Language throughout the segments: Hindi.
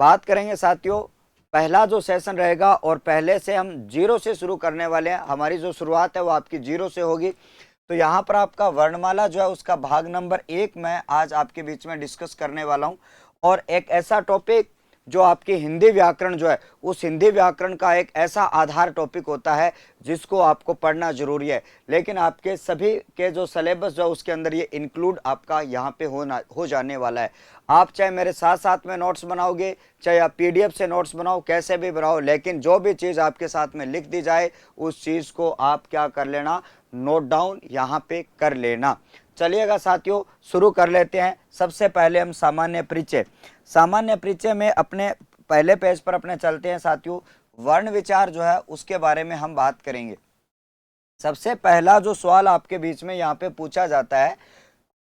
बात करेंगे साथियों, पहला जो सेशन रहेगा और पहले से हम जीरो से शुरू करने वाले हैं। हमारी जो शुरुआत है वो आपकी जीरो से होगी। तो यहाँ पर आपका वर्णमाला जो है उसका भाग नंबर 1 मैं आज आपके बीच में डिस्कस करने वाला हूँ। और एक ऐसा टॉपिक जो आपकी हिंदी व्याकरण जो है, उस हिंदी व्याकरण का एक ऐसा आधार टॉपिक होता है जिसको आपको पढ़ना जरूरी है। लेकिन आपके सभी के जो सिलेबस जो है उसके अंदर ये इंक्लूड आपका यहाँ पे हो जाने वाला है। आप चाहे मेरे साथ साथ में नोट्स बनाओगे, चाहे आप पीडीएफ से नोट्स बनाओ, कैसे भी बनाओ, लेकिन जो भी चीज़ आपके साथ में लिख दी जाए उस चीज़ को आप क्या कर लेना, नोट डाउन यहाँ पे कर लेना। चलिएगा साथियों, शुरू कर लेते हैं। सबसे पहले हम सामान्य परिचय में अपने पहले पेज पर अपने चलते हैं साथियों। वर्ण विचार जो है उसके बारे में हम बात करेंगे। सबसे पहला जो सवाल आपके बीच में यहाँ पे पूछा जाता है,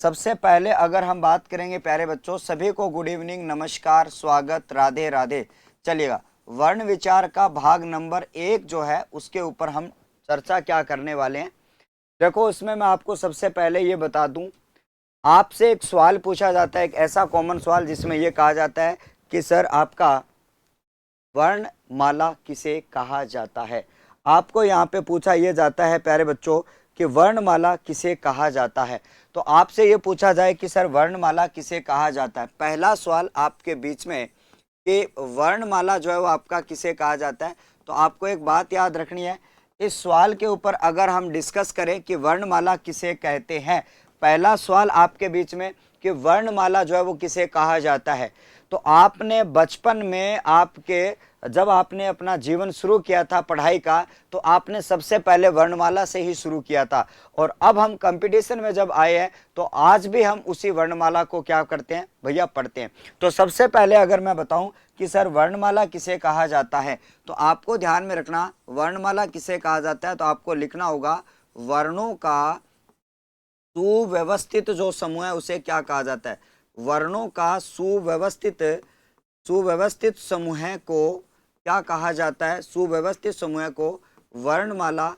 सबसे पहले अगर हम बात करेंगे प्यारे बच्चों, सभी को गुड इवनिंग, नमस्कार, स्वागत, राधे राधे। चलिएगा, वर्ण विचार का भाग नंबर 1 जो है उसके ऊपर हम चर्चा क्या करने वाले हैं। देखो, इसमें मैं आपको सबसे पहले ये बता दूं, आपसे एक सवाल पूछा जाता है, एक ऐसा कॉमन सवाल जिसमें यह कहा जाता है कि सर आपका वर्णमाला किसे कहा जाता है। आपको यहाँ पे पूछा यह जाता है प्यारे बच्चों कि वर्णमाला किसे कहा जाता है। तो आपसे ये पूछा जाए कि सर वर्णमाला किसे कहा जाता है, पहला सवाल आपके बीच में कि वर्णमाला जो है वो आपका किसे कहा जाता है, तो आपको एक बात याद रखनी है। इस सवाल के ऊपर अगर हम डिस्कस करें कि वर्णमाला किसे कहते हैं, पहला सवाल आपके बीच में कि वर्णमाला जो है वो किसे कहा जाता है, तो आपने बचपन में जब आपने अपना जीवन शुरू किया था पढ़ाई का, तो आपने सबसे पहले वर्णमाला से ही शुरू किया था। और अब हम कंपटीशन में जब आए हैं तो आज भी हम उसी वर्णमाला को क्या करते हैं भैया, पढ़ते हैं। तो सबसे पहले अगर मैं बताऊं कि सर वर्णमाला किसे कहा जाता है, तो आपको ध्यान में रखना, वर्णमाला किसे कहा जाता है तो आपको लिखना होगा वर्णों का सुव्यवस्थित जो समूह है उसे क्या कहा जाता है। वर्णों का सुव्यवस्थित समूह को क्या कहा जाता है, सुव्यवस्थित समूह को वर्णमाला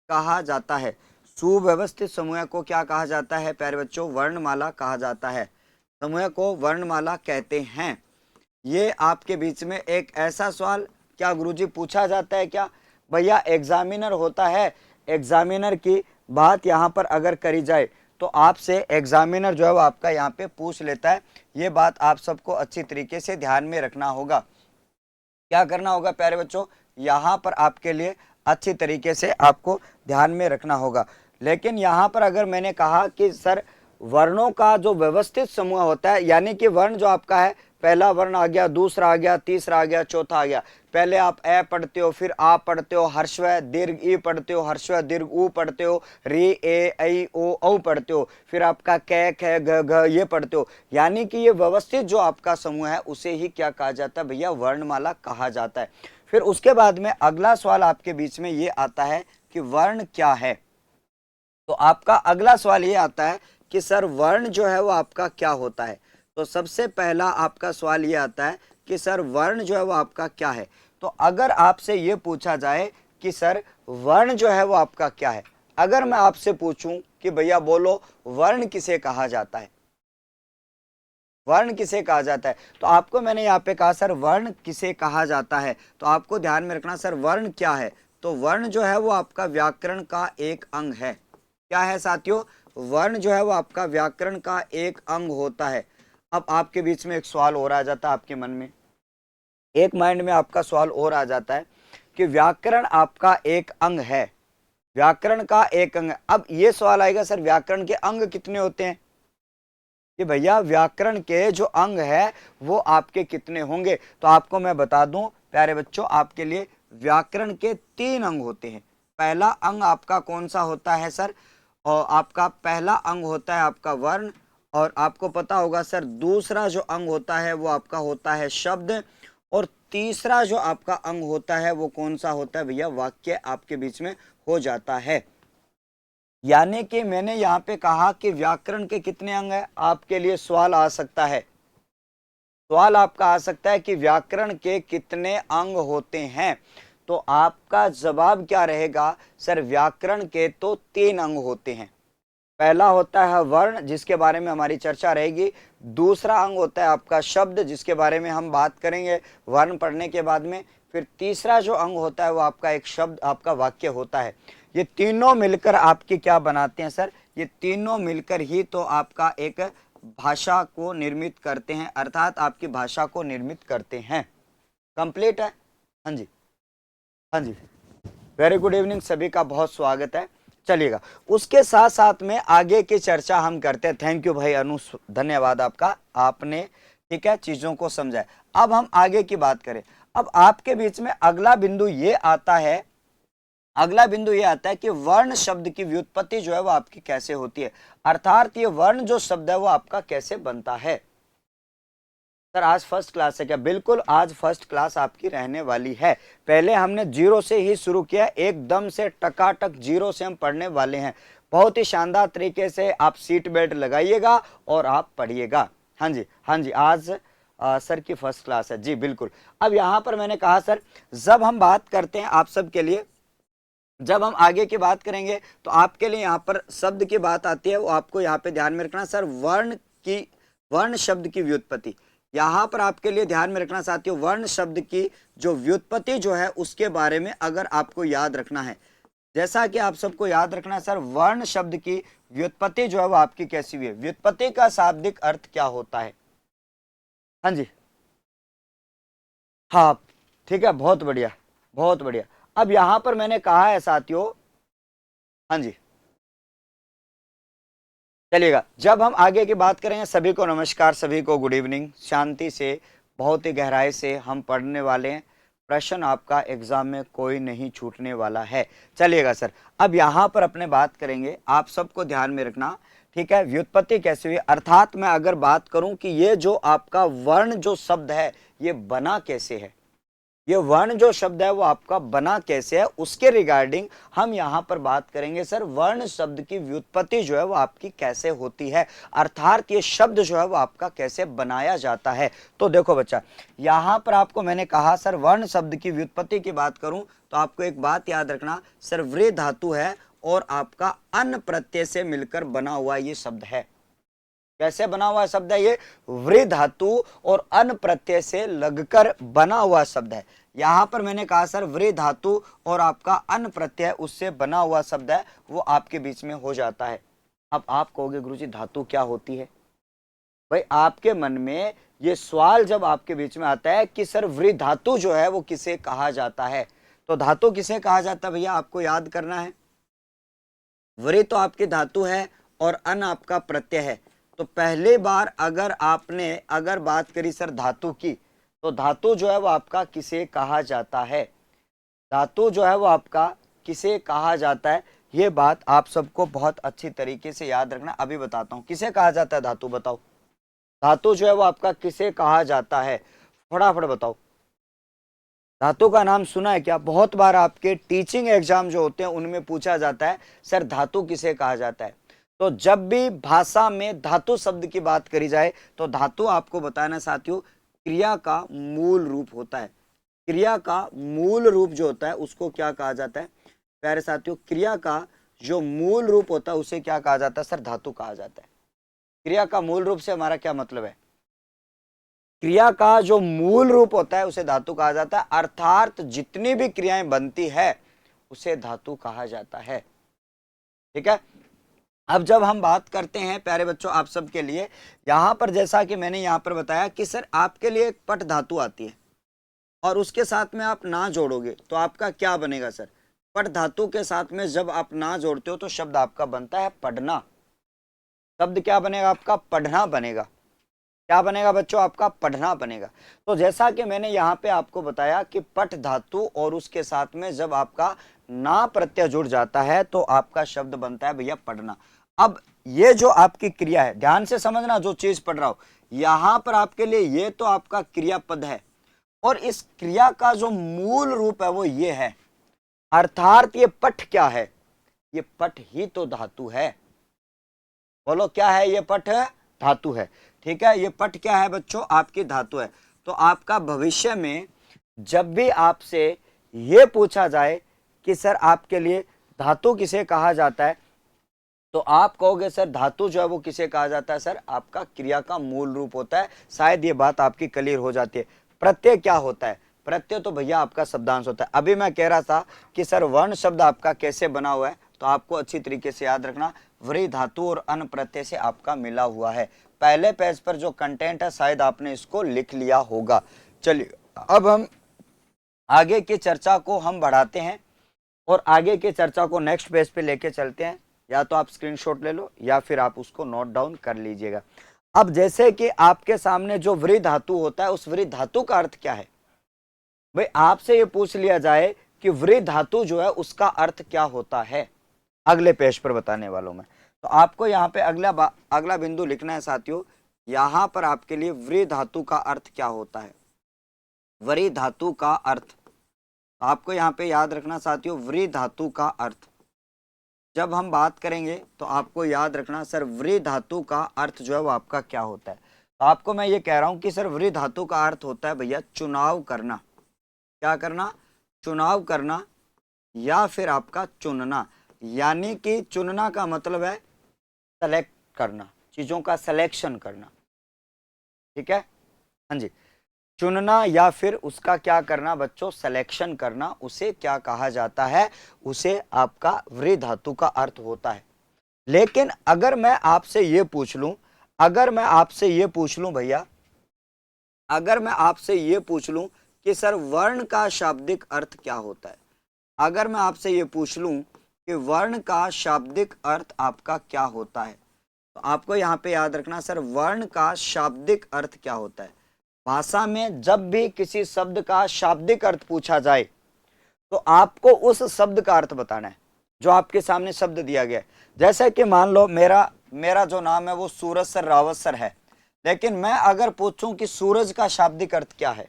कहा जाता है। सुव्यवस्थित समूह को क्या कहा जाता है प्यारे बच्चों, वर्णमाला कहा जाता है। समूह को वर्णमाला कहते हैं। ये आपके बीच में एक ऐसा सवाल क्या गुरुजी पूछा जाता है क्या भैया, एग्जामिनर होता है, एग्जामिनर की बात यहाँ पर अगर करी जाए तो आपसे एग्जामिनर जो है वो आपका यहाँ पे पूछ लेता है। ये बात आप सबको अच्छी तरीके से ध्यान में रखना होगा। क्या करना होगा प्यारे बच्चों, यहाँ पर आपके लिए अच्छी तरीके से आपको ध्यान में रखना होगा। लेकिन यहाँ पर अगर मैंने कहा कि सर वर्णों का जो व्यवस्थित समूह होता है, यानी कि वर्ण जो आपका है, पहला वर्ण आ गया, दूसरा आ गया, तीसरा आ गया, चौथा आ गया। पहले आप ए पढ़ते हो, फिर आ पढ़ते हो, हर्षव दीर्घ ई पढ़ते हो, हर्षव दीर्घ ऊ पढ़ते हो, री ए ऐ ओ औ पढ़ते हो, फिर आपका कै ख ग घ ये पढ़ते हो। यानी कि ये व्यवस्थित जो आपका समूह है उसे ही क्या कहा जाता है भैया, वर्णमाला कहा जाता है। फिर उसके बाद में अगला सवाल आपके बीच में ये आता है कि वर्ण क्या है। तो आपका अगला सवाल ये आता है कि सर वर्ण जो है वो आपका क्या होता है। तो सबसे पहला आपका सवाल ये आता है कि सर वर्ण जो है वो आपका क्या है। तो अगर आपसे ये पूछा जाए कि सर वर्ण जो है वो आपका क्या है, अगर मैं आपसे पूछूं कि भैया बोलो वर्ण किसे कहा जाता है, वर्ण किसे कहा जाता है, तो आपको मैंने यहाँ पे कहा सर वर्ण किसे कहा जाता है, तो आपको ध्यान में रखना सर वर्ण क्या है। तो वर्ण जो है वो आपका व्याकरण का एक अंग है। क्या है साथियों, वर्ण जो है वो आपका व्याकरण का एक अंग होता है। अब आपके बीच में एक सवाल और आ जाता है, आपके मन में एक माइंड में आपका सवाल और आ जाता है कि व्याकरण आपका एक अंग है, व्याकरण का एक अंग। अब ये सवाल आएगा सर व्याकरण के अंग कितने होते हैं, कि भैया व्याकरण के जो अंग है वो आपके कितने होंगे। तो आपको मैं बता दूं प्यारे बच्चों, आपके लिए व्याकरण के 3 अंग होते हैं। पहला अंग आपका कौन सा होता है सर, और आपका पहला अंग होता है आपका वर्ण, और आपको पता होगा सर दूसरा जो अंग होता है वो आपका होता है शब्द, और तीसरा जो आपका अंग होता है वो कौन सा होता है भैया, वाक्य आपके बीच में हो जाता है। यानी कि मैंने यहाँ पे कहा कि व्याकरण के कितने अंग है, आपके लिए सवाल आ सकता है, सवाल आपका आ सकता है कि व्याकरण के कितने अंग होते हैं। तो आपका जवाब क्या रहेगा, सर व्याकरण के तो 3 अंग होते हैं। पहला होता है वर्ण, जिसके बारे में हमारी चर्चा रहेगी, दूसरा अंग होता है आपका शब्द, जिसके बारे में हम बात करेंगे वर्ण पढ़ने के बाद में। फिर तीसरा जो अंग होता है वो आपका एक शब्द, आपका वाक्य होता है। ये तीनों मिलकर आपकी क्या बनाते हैं सर? ये तीनों मिलकर ही तो आपका एक भाषा को निर्मित करते हैं, अर्थात आपकी भाषा को निर्मित करते हैं। कंप्लीट है? हाँ जी, हाँ जी, वेरी गुड इवनिंग, सभी का बहुत स्वागत है। चलिएगा, उसके साथ साथ में आगे की चर्चा हम करते हैं। थैंक यू भाई अनु, धन्यवाद आपका, आपने ठीक है चीजों को समझा। अब हम आगे की बात करें। अब आपके बीच में अगला बिंदु ये आता है, अगला बिंदु ये आता है कि वर्ण शब्द की व्युत्पत्ति जो है वो आपकी कैसे होती है, अर्थात ये वर्ण जो शब्द है वो आपका कैसे बनता है। सर आज फर्स्ट क्लास है क्या? बिल्कुल, आज फर्स्ट क्लास आपकी रहने वाली है। पहले हमने जीरो से ही शुरू किया, एकदम से टकाटक जीरो से हम पढ़ने वाले हैं। बहुत ही शानदार तरीके से आप सीट बेल्ट लगाइएगा और आप पढ़िएगा। हाँ जी, हाँ जी, आज सर की फर्स्ट क्लास है जी, बिल्कुल। अब यहाँ पर मैंने कहा सर, जब हम बात करते हैं आप सब के लिए, जब हम आगे की बात करेंगे तो आपके लिए यहाँ पर शब्द की बात आती है, वो आपको यहाँ पे ध्यान में रखना सर। वर्ण शब्द की व्युत्पत्ति यहाँ पर आपके लिए ध्यान में रखना साथियों। वर्ण शब्द की जो व्युत्पत्ति जो है उसके बारे में अगर आपको याद रखना है, जैसा कि आप सबको याद रखना है सर, वर्ण शब्द की व्युत्पत्ति जो है वो आपकी कैसी हुई है, व्युत्पत्ति का शाब्दिक अर्थ क्या होता है। हाँ जी, हाँ ठीक है, बहुत बढ़िया, बहुत बढ़िया। अब यहां पर मैंने कहा है साथियों, हाँ जी, चलिएगा, जब हम आगे की बात करेंगे, सभी को नमस्कार, सभी को गुड इवनिंग, शांति से बहुत ही गहराई से हम पढ़ने वाले हैं। प्रश्न आपका एग्जाम में कोई नहीं छूटने वाला है। चलिएगा सर, अब यहाँ पर अपने बात करेंगे, आप सबको ध्यान में रखना, ठीक है। व्युत्पत्ति कैसे हुई, अर्थात मैं अगर बात करूं कि ये जो आपका वर्ण जो शब्द है ये बना कैसे है, ये वर्ण जो शब्द है वो आपका बना कैसे है, उसके रिगार्डिंग हम यहाँ पर बात करेंगे सर। वर्ण शब्द की व्युत्पत्ति जो है वो आपकी कैसे होती है, अर्थात ये शब्द जो है वो आपका कैसे बनाया जाता है। तो देखो बच्चा, यहाँ पर आपको मैंने कहा सर, वर्ण शब्द की व्युत्पत्ति की बात करूं तो आपको एक बात याद रखना सर, वृ धातु है और आपका अन प्रत्यय से मिलकर बना हुआ ये शब्द है। कैसे बना हुआ शब्द है ये? वृ धातु और अन प्रत्यय से लगकर बना हुआ शब्द है। यहां पर मैंने कहा सर, वृ धातु और आपका अन प्रत्यय उससे बना हुआ शब्द है, वो आपके बीच में हो जाता है। अब आप कहोगे गुरुजी धातु क्या होती है? भाई आपके मन में ये सवाल जब आपके बीच में आता है कि सर वृ धातु जो है वो किसे कहा जाता है, तो धातु किसे कहा जाता है भैया, आपको याद करना है। वृ तो आपकी धातु है और अन आपका प्रत्यय है। तो पहली बार अगर आपने अगर बात करी सर धातु की, तो धातु जो है वो आपका किसे कहा जाता है, धातु जो है वो आपका किसे कहा जाता है, ये बात आप सबको बहुत अच्छी तरीके से याद रखना। अभी बताता हूँ किसे कहा जाता है धातु, बताओ धातु जो है वो आपका किसे कहा जाता है, फटाफट बताओ। धातु का नाम सुना है क्या? बहुत बार आपके टीचिंग एग्जाम जो होते हैं उनमें पूछा जाता है सर धातु किसे कहा जाता है। तो जब भी भाषा में धातु शब्द की बात करी जाए तो धातु आपको बताना साथियों क्रिया का मूल रूप होता है। क्रिया का मूल रूप जो होता है उसको क्या कहा जाता है प्यारे साथियों? क्रिया का जो मूल रूप होता है उसे क्या कहा जाता है सर? धातु कहा जाता है। क्रिया का मूल रूप से हमारा क्या मतलब है? क्रिया का जो मूल रूप होता है उसे धातु कहा जाता है, अर्थात जितनी भी क्रियाएं बनती है उसे धातु कहा जाता है। ठीक है, अब जब हम बात करते हैं प्यारे बच्चों आप सबके लिए, यहां पर जैसा कि मैंने यहां पर बताया कि सर आपके लिए एक पट धातु आती है और उसके साथ में आप ना जोड़ोगे तो आपका क्या बनेगा सर? पट धातु के साथ में जब आप ना जोड़ते हो तो शब्द आपका बनता है पढ़ना। शब्द क्या बनेगा आपका? पढ़ना बनेगा। क्या बनेगा बच्चों? आपका पढ़ना बनेगा। तो जैसा कि मैंने यहाँ पे आपको बताया कि पट धातु और उसके साथ में जब आपका ना प्रत्यय जुड़ जाता है तो आपका शब्द बनता है भैया पढ़ना। अब ये जो आपकी क्रिया है, ध्यान से समझना जो चीज पढ़ रहा हूं यहां पर आपके लिए, ये तो आपका क्रियापद है और इस क्रिया का जो मूल रूप है वो ये है, अर्थात ये पठ क्या है? ये पठ ही तो धातु है। बोलो क्या है? ये पठ धातु है। ठीक है, ये पठ क्या है बच्चों? आपकी धातु है। तो आपका भविष्य में जब भी आपसे ये पूछा जाए कि सर आपके लिए धातु किसे कहा जाता है, तो आप कहोगे सर धातु जो है वो किसे कहा जाता है? सर आपका क्रिया का मूल रूप होता है। शायद ये बात आपकी क्लियर हो जाती है। प्रत्यय क्या होता है? प्रत्यय तो भैया आपका शब्दांश होता है। अभी मैं कह रहा था कि सर वर्ण शब्द आपका कैसे बना हुआ है, तो आपको अच्छी तरीके से याद रखना, व्री धातु और अन प्रत्यय से आपका मिला हुआ है। पहले पेज पर जो कंटेंट है शायद आपने इसको लिख लिया होगा। चलिए अब हम आगे की चर्चा को हम बढ़ाते हैं और आगे की चर्चा को नेक्स्ट पेज पे लेके चलते हैं। या तो आप स्क्रीनशॉट ले लो या फिर आप उसको नोट डाउन कर लीजिएगा। अब जैसे कि आपके सामने जो व्री धातु होता है, उस व्री धातु का अर्थ क्या है? भाई आपसे ये पूछ लिया जाए कि व्री धातु जो है उसका अर्थ क्या होता है, अगले पेज पर बताने वालों में। तो आपको यहाँ पे अगला बिंदु लिखना है साथियों। यहाँ पर आपके लिए व्री धातु का अर्थ क्या होता है? व्री धातु का अर्थ आपको यहाँ पे याद रखना साथियों, व्री धातु का अर्थ जब हम बात करेंगे तो आपको याद रखना सर व्री धातु का अर्थ जो है वो आपका क्या होता है। तो आपको मैं ये कह रहा हूं कि सर व्री धातु का अर्थ होता है भैया चुनाव करना। क्या करना? चुनाव करना या फिर आपका चुनना। यानी कि चुनना का मतलब है सेलेक्ट करना, चीजों का सिलेक्शन करना। ठीक है, हाँ जी, चुनना या फिर उसका क्या करना बच्चों? सिलेक्शन करना। उसे क्या कहा जाता है? उसे आपका व्री धातु का अर्थ होता है। लेकिन अगर मैं आपसे ये पूछ लूं, भैया, अगर मैं आपसे ये पूछ लूं कि सर वर्ण का शाब्दिक अर्थ क्या होता है, अगर मैं आपसे ये पूछ लूं कि वर्ण का शाब्दिक अर्थ आपका क्या होता है, तो आपको यहाँ पे याद रखना सर वर्ण का शाब्दिक अर्थ क्या होता है। भाषा में जब भी किसी शब्द का शाब्दिक अर्थ पूछा जाए तो आपको उस शब्द का अर्थ बताना है जो आपके सामने शब्द दिया गया है। जैसे कि मान लो मेरा जो नाम है वो सूरज सर रावत सर है, लेकिन मैं अगर पूछूं कि सूरज का शाब्दिक अर्थ क्या है,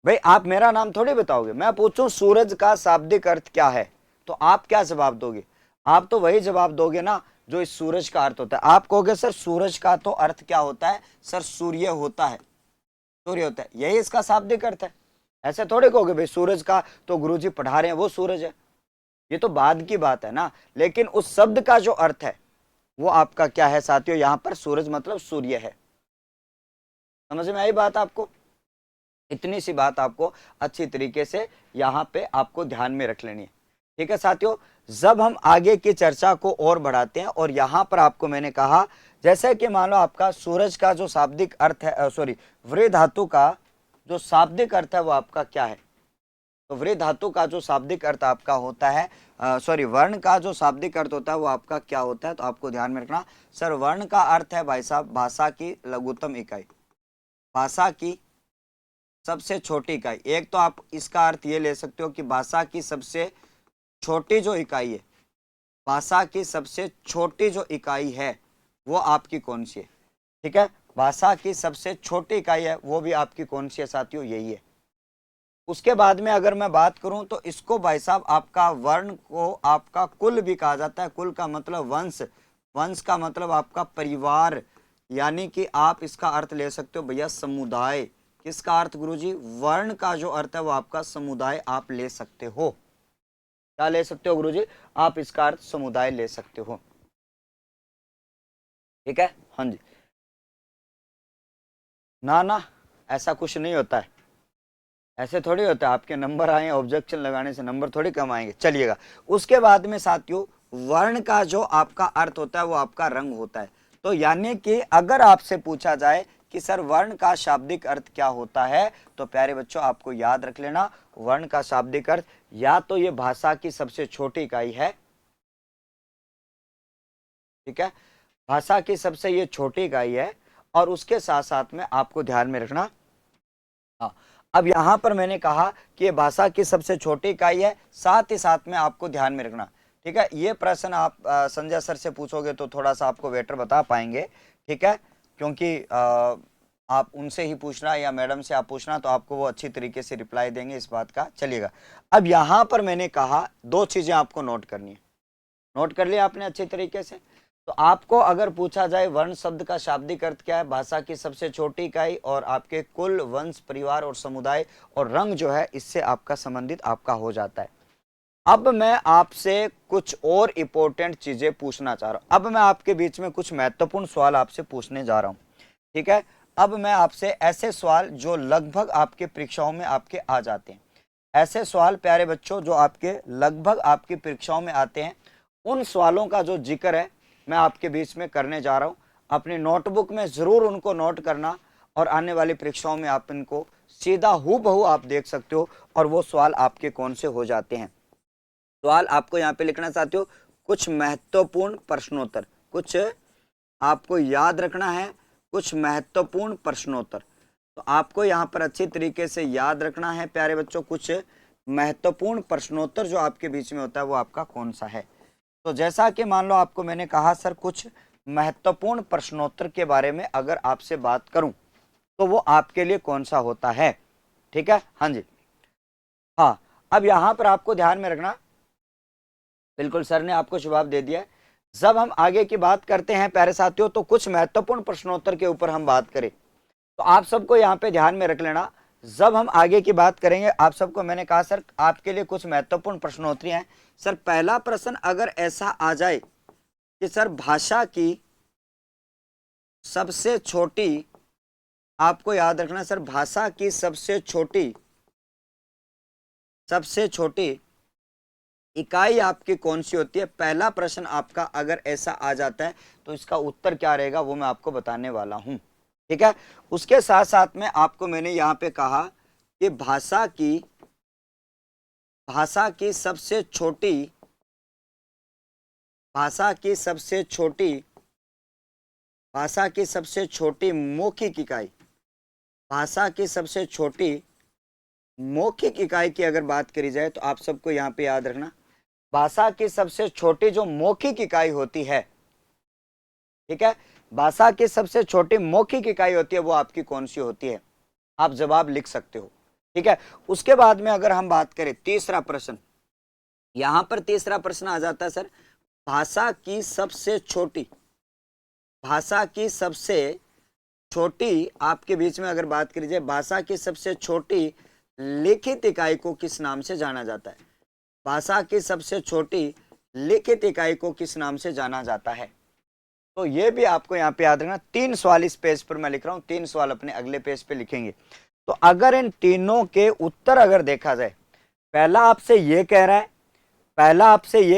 भाई आप मेरा नाम थोड़ी बताओगे। मैं पूछूं सूरज का शाब्दिक अर्थ क्या है, तो आप क्या जवाब दोगे? आप तो वही जवाब दोगे ना जो इस सूरज का अर्थ होता है। आप कहोगे सर सूरज का तो अर्थ क्या होता है? सर सूर्य होता है, सूर्य होता है, यही इसका शाब्दिक अर्थ है। ऐसे थोड़े कहोगे भाई सूरज का तो गुरुजी पढ़ा रहे हैं वो सूरज है, ये तो बाद की बात है ना। लेकिन उस शब्द का जो अर्थ है वो आपका क्या है साथियों? यहाँ पर सूरज मतलब सूर्य है। समझ में आई बात आपको? इतनी सी बात आपको अच्छी तरीके से यहाँ पे आपको ध्यान में रख लेनी है। ठीक है साथियों, जब हम आगे की चर्चा को और बढ़ाते हैं और यहाँ पर आपको मैंने कहा जैसे कि मान लो आपका सूरज का जो शाब्दिक अर्थ है, सॉरी व्री धातु का जो शाब्दिक अर्थ है वो आपका क्या है? तो व्री धातु का जो शाब्दिक अर्थ आपका होता है, सॉरी वर्ण का जो शाब्दिक अर्थ होता है वो आपका क्या होता है? तो आपको ध्यान में रखना सर वर्ण का अर्थ है भाई साहब भाषा की लघुत्तम इकाई, भाषा की सबसे छोटी इकाई। एक तो आप इसका अर्थ ये ले सकते हो कि भाषा की सबसे छोटी जो इकाई है, भाषा की सबसे छोटी जो इकाई है वो आपकी कौन सी है? ठीक है, भाषा की सबसे छोटी इकाई है वो भी आपकी कौन सी है साथियों? यही है। उसके बाद में अगर मैं बात करूं तो इसको भाई साहब आपका वर्ण को आपका कुल भी कहा जाता है। कुल का मतलब वंश, वंश का मतलब आपका परिवार, यानी कि आप इसका अर्थ ले सकते हो भैया समुदाय। किसका अर्थ गुरुजी? वर्ण का जो अर्थ है वो आपका समुदाय आप ले सकते हो। क्या ले सकते हो गुरुजी? आप इसका अर्थ समुदाय ले सकते हो। ठीक है, हाँ जी, ना ना ऐसा कुछ नहीं होता है, ऐसे थोड़ी होता है आपके नंबर आए ऑब्जेक्शन लगाने से नंबर थोड़ी कम आएंगे। चलिएगा, उसके बाद में साथियों वर्ण का जो आपका अर्थ होता है वो आपका रंग होता है। तो यानी कि अगर आपसे पूछा जाए कि सर वर्ण का शाब्दिक अर्थ क्या होता है, तो प्यारे बच्चों आपको याद रख लेना वर्ण का शाब्दिक अर्थ या तो ये भाषा की सबसे छोटी इकाई है, ठीक है, भाषा की सबसे ये छोटी इकाई है, और उसके साथ साथ में आपको ध्यान में रखना, हाँ, अब यहां पर मैंने कहा कि ये भाषा की सबसे छोटी इकाई है, साथ ही साथ में आपको ध्यान में रखना। ठीक है, ये प्रश्न आप संजय सर से पूछोगे तो थोड़ा सा आपको बेटर बता पाएंगे। ठीक है, क्योंकि आप उनसे ही पूछना या मैडम से आप पूछना तो आपको वो अच्छी तरीके से रिप्लाई देंगे इस बात का। चलिएगा, अब यहां पर मैंने कहा दो चीजें आपको नोट करनी है। नोट कर लिया आपने अच्छी तरीके से? तो आपको अगर पूछा जाए वर्ण शब्द का शाब्दिक अर्थ क्या है, भाषा की सबसे छोटी इकाई, और आपके कुल, वंश, परिवार और समुदाय, और रंग जो है इससे आपका संबंधित आपका हो जाता है। अब मैं आपसे कुछ और इंपॉर्टेंट चीजें पूछना चाह रहा हूं। अब मैं आपके बीच में कुछ महत्वपूर्ण सवाल आपसे पूछने जा रहा हूं, ठीक है। अब मैं आपसे ऐसे सवाल जो लगभग आपके परीक्षाओं में आपके आ जाते हैं, ऐसे सवाल प्यारे बच्चों जो आपके लगभग आपकी परीक्षाओं में आते हैं, उन सवालों का जो जिक्र है मैं आपके बीच में करने जा रहा हूं। अपनी नोटबुक में जरूर उनको नोट करना और आने वाली परीक्षाओं में आप इनको सीधा हूबहू आप देख सकते हो और वो सवाल आपके कौन से हो जाते हैं। सवाल आपको यहाँ पे लिखना चाहते हो कुछ महत्वपूर्ण प्रश्नोत्तर, कुछ आपको याद रखना है, कुछ महत्वपूर्ण प्रश्नोत्तर। तो आपको यहाँ पर अच्छी तरीके से याद रखना है प्यारे बच्चों, कुछ महत्वपूर्ण प्रश्नोत्तर जो आपके बीच में होता है वो आपका कौन सा है। तो जैसा कि मान लो आपको मैंने कहा सर कुछ महत्वपूर्ण प्रश्नोत्तर के बारे में अगर आपसे बात करूं तो वो आपके लिए कौन सा होता है, ठीक है। हाँ जी, हाँ। अब यहां पर आपको ध्यान में रखना, बिल्कुल सर ने आपको जवाब दे दिया है। जब हम आगे की बात करते हैं प्यारे साथियों तो कुछ महत्वपूर्ण प्रश्नोत्तर के ऊपर हम बात करें तो आप सबको यहाँ पे ध्यान में रख लेना। जब हम आगे की बात करेंगे आप सबको मैंने कहा सर आपके लिए कुछ महत्वपूर्ण प्रश्नोत्तरी हैं। सर पहला प्रश्न अगर ऐसा आ जाए कि सर भाषा की सबसे छोटी, आपको याद रखना सर भाषा की सबसे छोटी इकाई आपकी कौन सी होती है। पहला प्रश्न आपका अगर ऐसा आ जाता है तो इसका उत्तर क्या रहेगा वो मैं आपको बताने वाला हूं, ठीक है। उसके साथ साथ में आपको मैंने यहाँ पे कहा कि भाषा की सबसे छोटी मौखिक इकाई, भाषा की सबसे छोटी मौखिक इकाई की अगर बात करी जाए तो आप सबको यहाँ पे याद रखना भाषा की सबसे छोटी जो मौखिक इकाई होती है, ठीक है, भाषा की सबसे छोटी मौखिक इकाई होती है वो आपकी कौन सी होती है। आप जवाब लिख सकते हो, ठीक है। उसके बाद में अगर हम बात करें तीसरा प्रश्न, यहां पर तीसरा प्रश्न आ जाता है सर भाषा की सबसे छोटी आपके बीच में अगर बात करी जाए भाषा की सबसे छोटी लिखित इकाई को किस नाम से जाना जाता है। भाषा की सबसे छोटी लिखित इकाई को किस नाम से जाना जाता है। तो ये भी आपको यहाँ पे याद रखना। 3 सवाल इस पेज पर मैं लिख रहा हूँ, 3 सवाल अपने अगले पेज पे लिखेंगे। तो अगर इन तीनों के उत्तर अगर देखा जाए, पहला आपसे ये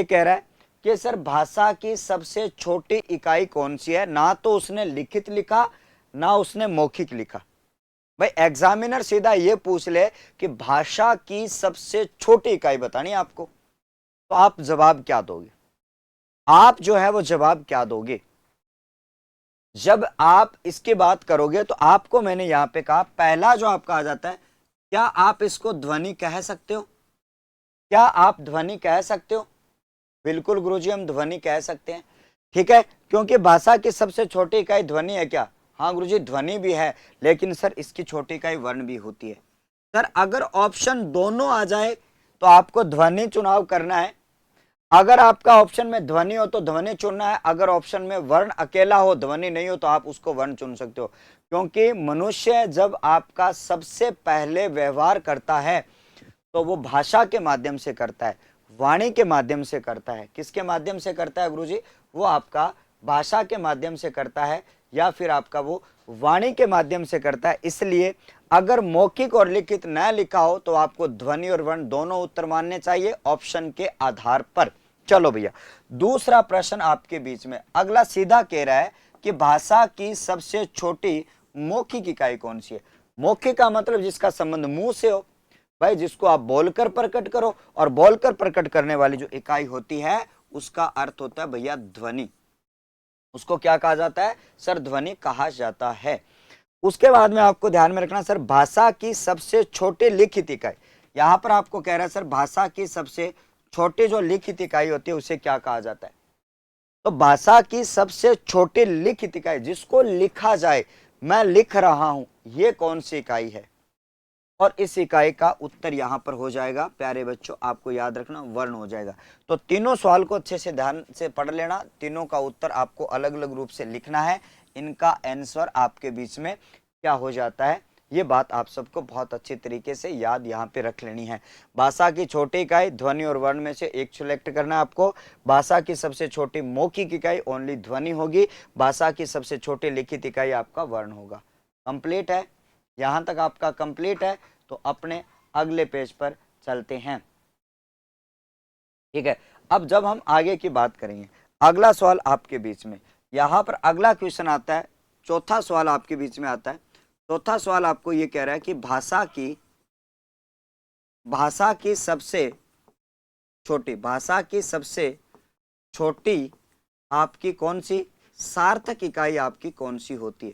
कह रहा है कि सर भाषा की सबसे छोटी इकाई कौन सी है। ना तो उसने लिखित लिखा ना उसने मौखिक लिखा। भाई एग्जामिनर सीधा ये पूछ ले कि भाषा की सबसे छोटी इकाई बतानी आपको, तो आप जवाब क्या दोगे। आप जो है वो जवाब क्या दोगे। जब आप इसकी बात करोगे तो आपको मैंने यहां पे कहा पहला जो आपका आ जाता है, क्या आप इसको ध्वनि कह सकते हो। क्या आप ध्वनि कह सकते हो। बिल्कुल गुरुजी हम ध्वनि कह सकते हैं, ठीक है, क्योंकि भाषा की सबसे छोटी इकाई ध्वनि है क्या। हाँ गुरुजी ध्वनि भी है लेकिन सर इसकी छोटी इकाई वर्ण भी होती है। सर अगर ऑप्शन दोनों आ जाए तो आपको ध्वनि चुनाव करना है। अगर आपका ऑप्शन में ध्वनि हो तो ध्वनि चुनना है, अगर ऑप्शन में वर्ण अकेला हो ध्वनि नहीं हो तो आप उसको वर्ण चुन सकते हो। क्योंकि मनुष्य जब आपका सबसे पहले व्यवहार करता है तो वो भाषा के माध्यम से करता है, वाणी के माध्यम से करता है। किसके माध्यम से करता है गुरुजी, वो आपका भाषा के माध्यम से करता है या फिर आपका वो वाणी के माध्यम से करता है। इसलिए अगर मौखिक और लिखित न लिखा हो तो आपको ध्वनि और वर्ण दोनों उत्तर मानने चाहिए ऑप्शन के आधार पर। चलो भैया दूसरा प्रश्न आपके बीच में अगला सीधा कह रहा है कि भाषा की सबसे छोटी मौखिक इकाई कौन सी है। मौखिक का मतलब जिसका संबंध मुंह से हो, भाई जिसको आप बोलकर प्रकट करो, और बोलकर प्रकट करने वाली जो इकाई होती है उसका अर्थ होता है भैया ध्वनि। उसको क्या कहा जाता है सर, ध्वनि कहा जाता है। उसके बाद में आपको ध्यान में रखना सर भाषा की सबसे छोटी लिखित इकाई, यहां पर आपको कह रहा है सर भाषा की सबसे छोटी जो लिखित इकाई होती है उसे क्या कहा जाता है। तो भाषा की सबसे छोटी लिखित इकाई जिसको लिखा जाए, मैं लिख रहा हूं, ये कौन सी इकाई है। और इस इकाई का उत्तर यहां पर हो जाएगा प्यारे बच्चों, आपको याद रखना वर्ण हो जाएगा। तो तीनों सवाल को अच्छे से ध्यान से पढ़ लेना, तीनों का उत्तर आपको अलग अलग रूप से लिखना है। इनका आंसर आपके बीच में क्या हो जाता है, ये बात आप सबको बहुत अच्छी तरीके से याद यहाँ पे रख लेनी है। भाषा की छोटी इकाई ध्वनि और वर्ण में से एक सिलेक्ट करना है आपको। भाषा की सबसे छोटी मौखिक इकाई ओनली ध्वनि होगी। भाषा की सबसे छोटी लिखित इकाई आपका वर्ण होगा। कंप्लीट है, यहाँ तक आपका कंप्लीट है। तो अपने अगले पेज पर चलते हैं। ठीक है, अब जब हम आगे की बात करेंगे, अगला सवाल आपके बीच में यहाँ पर अगला क्वेश्चन आता है। चौथा सवाल आपके बीच में आता है। चौथा सवाल आपको ये कह रहा है कि भाषा की सबसे छोटी आपकी कौन सी सार्थक इकाई आपकी कौन सी होती है।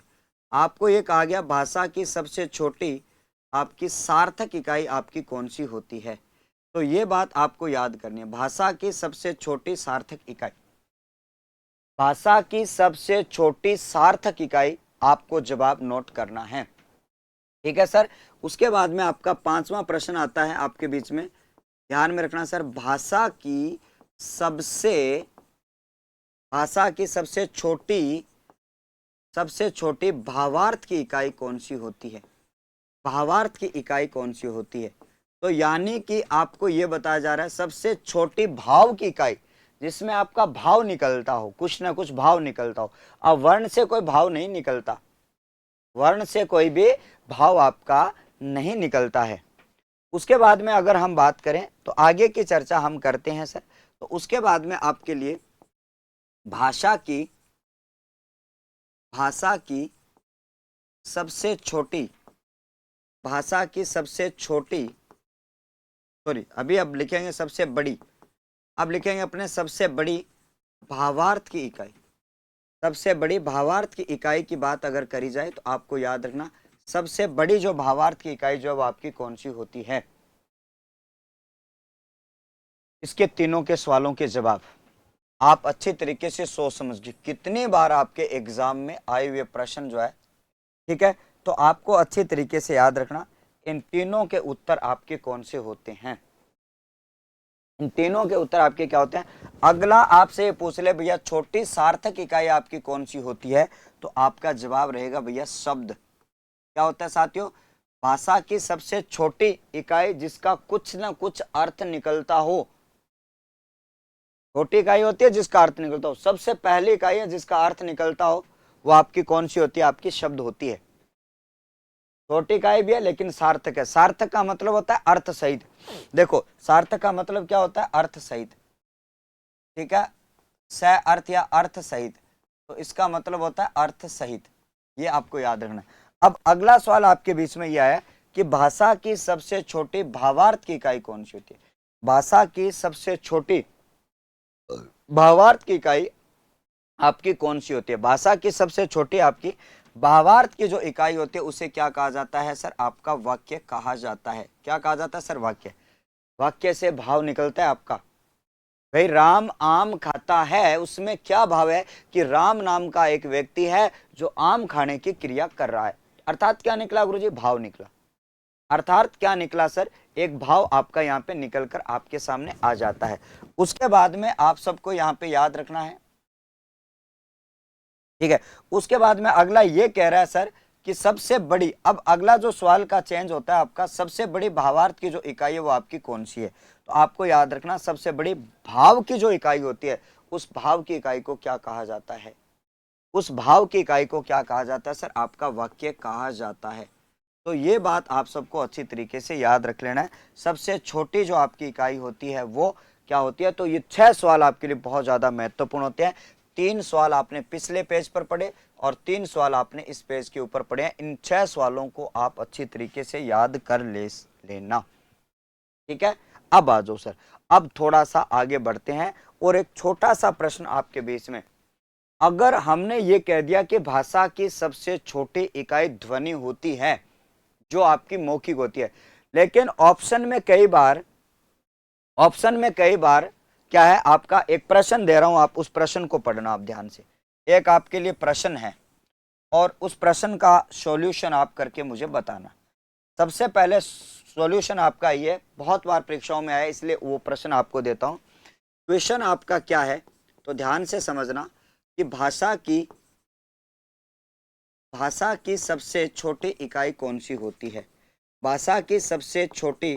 आपको ये कहा गया भाषा की सबसे छोटी आपकी सार्थक इकाई आपकी कौन सी होती है। तो ये बात आपको याद करनी है। भाषा की सबसे छोटी सार्थक इकाई, भाषा की सबसे छोटी सार्थक इकाई आपको जवाब नोट करना है। ठीक है सर। उसके बाद में आपका पांचवा प्रश्न आता है आपके बीच में, ध्यान में रखना सर। भाषा की सबसे छोटी भावार्थ की इकाई कौन सी होती है। भावार्थ की इकाई कौन सी होती है। तो यानी कि आपको यह बताया जा रहा है सबसे छोटी भाव की इकाई जिसमें आपका भाव निकलता हो, कुछ ना कुछ भाव निकलता हो। अब वर्ण से कोई भाव नहीं निकलता, वर्ण से कोई भी भाव आपका नहीं निकलता है। उसके बाद में अगर हम बात करें तो आगे की चर्चा हम करते हैं सर। तो उसके बाद में आपके लिए भाषा की सबसे छोटी सॉरी, अभी अब लिखेंगे सबसे बड़ी, अब लिखेंगे अपने सबसे बड़ी भावार्थ की इकाई। सबसे बड़ी भावार्थ की इकाई की बात अगर करी जाए तो आपको याद रखना सबसे बड़ी जो भावार्थ की इकाई जो आपकी कौन सी होती है। इसके तीनों के सवालों के जवाब आप अच्छी तरीके से सोच समझिए। कितनी बार आपके एग्जाम में आए हुए प्रश्न जो है, ठीक है, तो आपको अच्छी तरीके से याद रखना इन तीनों के उत्तर आपके कौन से होते हैं। इन तीनों के उत्तर आपके क्या होते हैं। अगला आपसे ये पूछ ले भैया छोटी सार्थक इकाई आपकी कौन सी होती है, तो आपका जवाब रहेगा भैया शब्द। क्या होता है साथियों, भाषा की सबसे छोटी इकाई जिसका कुछ ना कुछ अर्थ निकलता हो। छोटी इकाई होती है जिसका अर्थ निकलता हो। सबसे पहली इकाई है जिसका अर्थ निकलता हो, वो आपकी कौन सी होती है, आपकी शब्द होती है। छोटी इकाई भी है लेकिन सार्थक है। सार्थक का मतलब होता है अर्थ सहित। देखो सार्थक का मतलब क्या होता है, अर्थ सहित। ठीक है, स अर्थ या अर्थ सहित, तो इसका मतलब होता है अर्थ सहित। ये आपको याद रखना है। अब अगला सवाल आपके बीच में यह है कि भाषा की सबसे छोटी भावार्थ की इकाई कौन सी होती है। भाषा की सबसे छोटी भावार्थ की इकाई आपकी कौन सी होती है। भाषा की सबसे छोटी आपकी भावार्थ की जो इकाई होती है उसे क्या कहा जाता है सर, आपका वाक्य कहा जाता है। क्या कहा जाता है सर, वाक्य। वाक्य से भाव निकलता है आपका। भाई राम आम खाता है, उसमें क्या भाव है कि राम नाम का एक व्यक्ति है जो आम खाने की क्रिया कर रहा है। अर्थात क्या निकला गुरुजी, भाव निकला। अर्थात क्या निकला सर, एक भाव आपका यहाँ पे निकलकर आपके सामने आ जाता है। उसके बाद में आप सबको यहाँ पे याद रखना है, ठीक है। उसके बाद में अगला ये कह रहा है सर कि सबसे बड़ी, अब अगला जो सवाल का चेंज होता है आपका, सबसे बड़ी भावार्थ की जो इकाई है वो आपकी कौन सी है। तो आपको याद रखना सबसे बड़ी भाव की जो इकाई होती है उस भाव की इकाई को क्या कहा जाता है। उस भाव की इकाई को क्या कहा जाता है सर, आपका वाक्य कहा जाता है। तो ये बात आप सबको अच्छी तरीके से याद रख लेना है। सबसे छोटी जो आपकी इकाई होती है वो क्या होती है। तो ये 6 सवाल आपके लिए बहुत ज्यादा महत्वपूर्ण होते हैं। 3 सवाल आपने पिछले पेज पर पढ़े और 3 सवाल आपने इस पेज के ऊपर पढ़े हैं। इन 6 सवालों को आप अच्छी तरीके से याद कर लेना, ठीक है। अब आ जाओ सर, अब थोड़ा सा आगे बढ़ते हैं और एक छोटा सा प्रश्न आपके बीच में। अगर हमने ये कह दिया कि भाषा की सबसे छोटी इकाई ध्वनि होती है जो आपकी मौखिक होती है, लेकिन ऑप्शन में कई बार क्या है, आपका एक प्रश्न दे रहा हूं, आप उस प्रश्न को पढ़ना आप ध्यान से। एक आपके लिए प्रश्न है और उस प्रश्न का सॉल्यूशन आप करके मुझे बताना। सबसे पहले सॉल्यूशन आपका ये बहुत बार परीक्षाओं में आया, इसलिए वो प्रश्न आपको देता हूं। क्वेश्चन आपका क्या है, तो ध्यान से समझना कि भाषा की भाषा की सबसे छोटी इकाई कौन सी होती है? भाषा की सबसे छोटी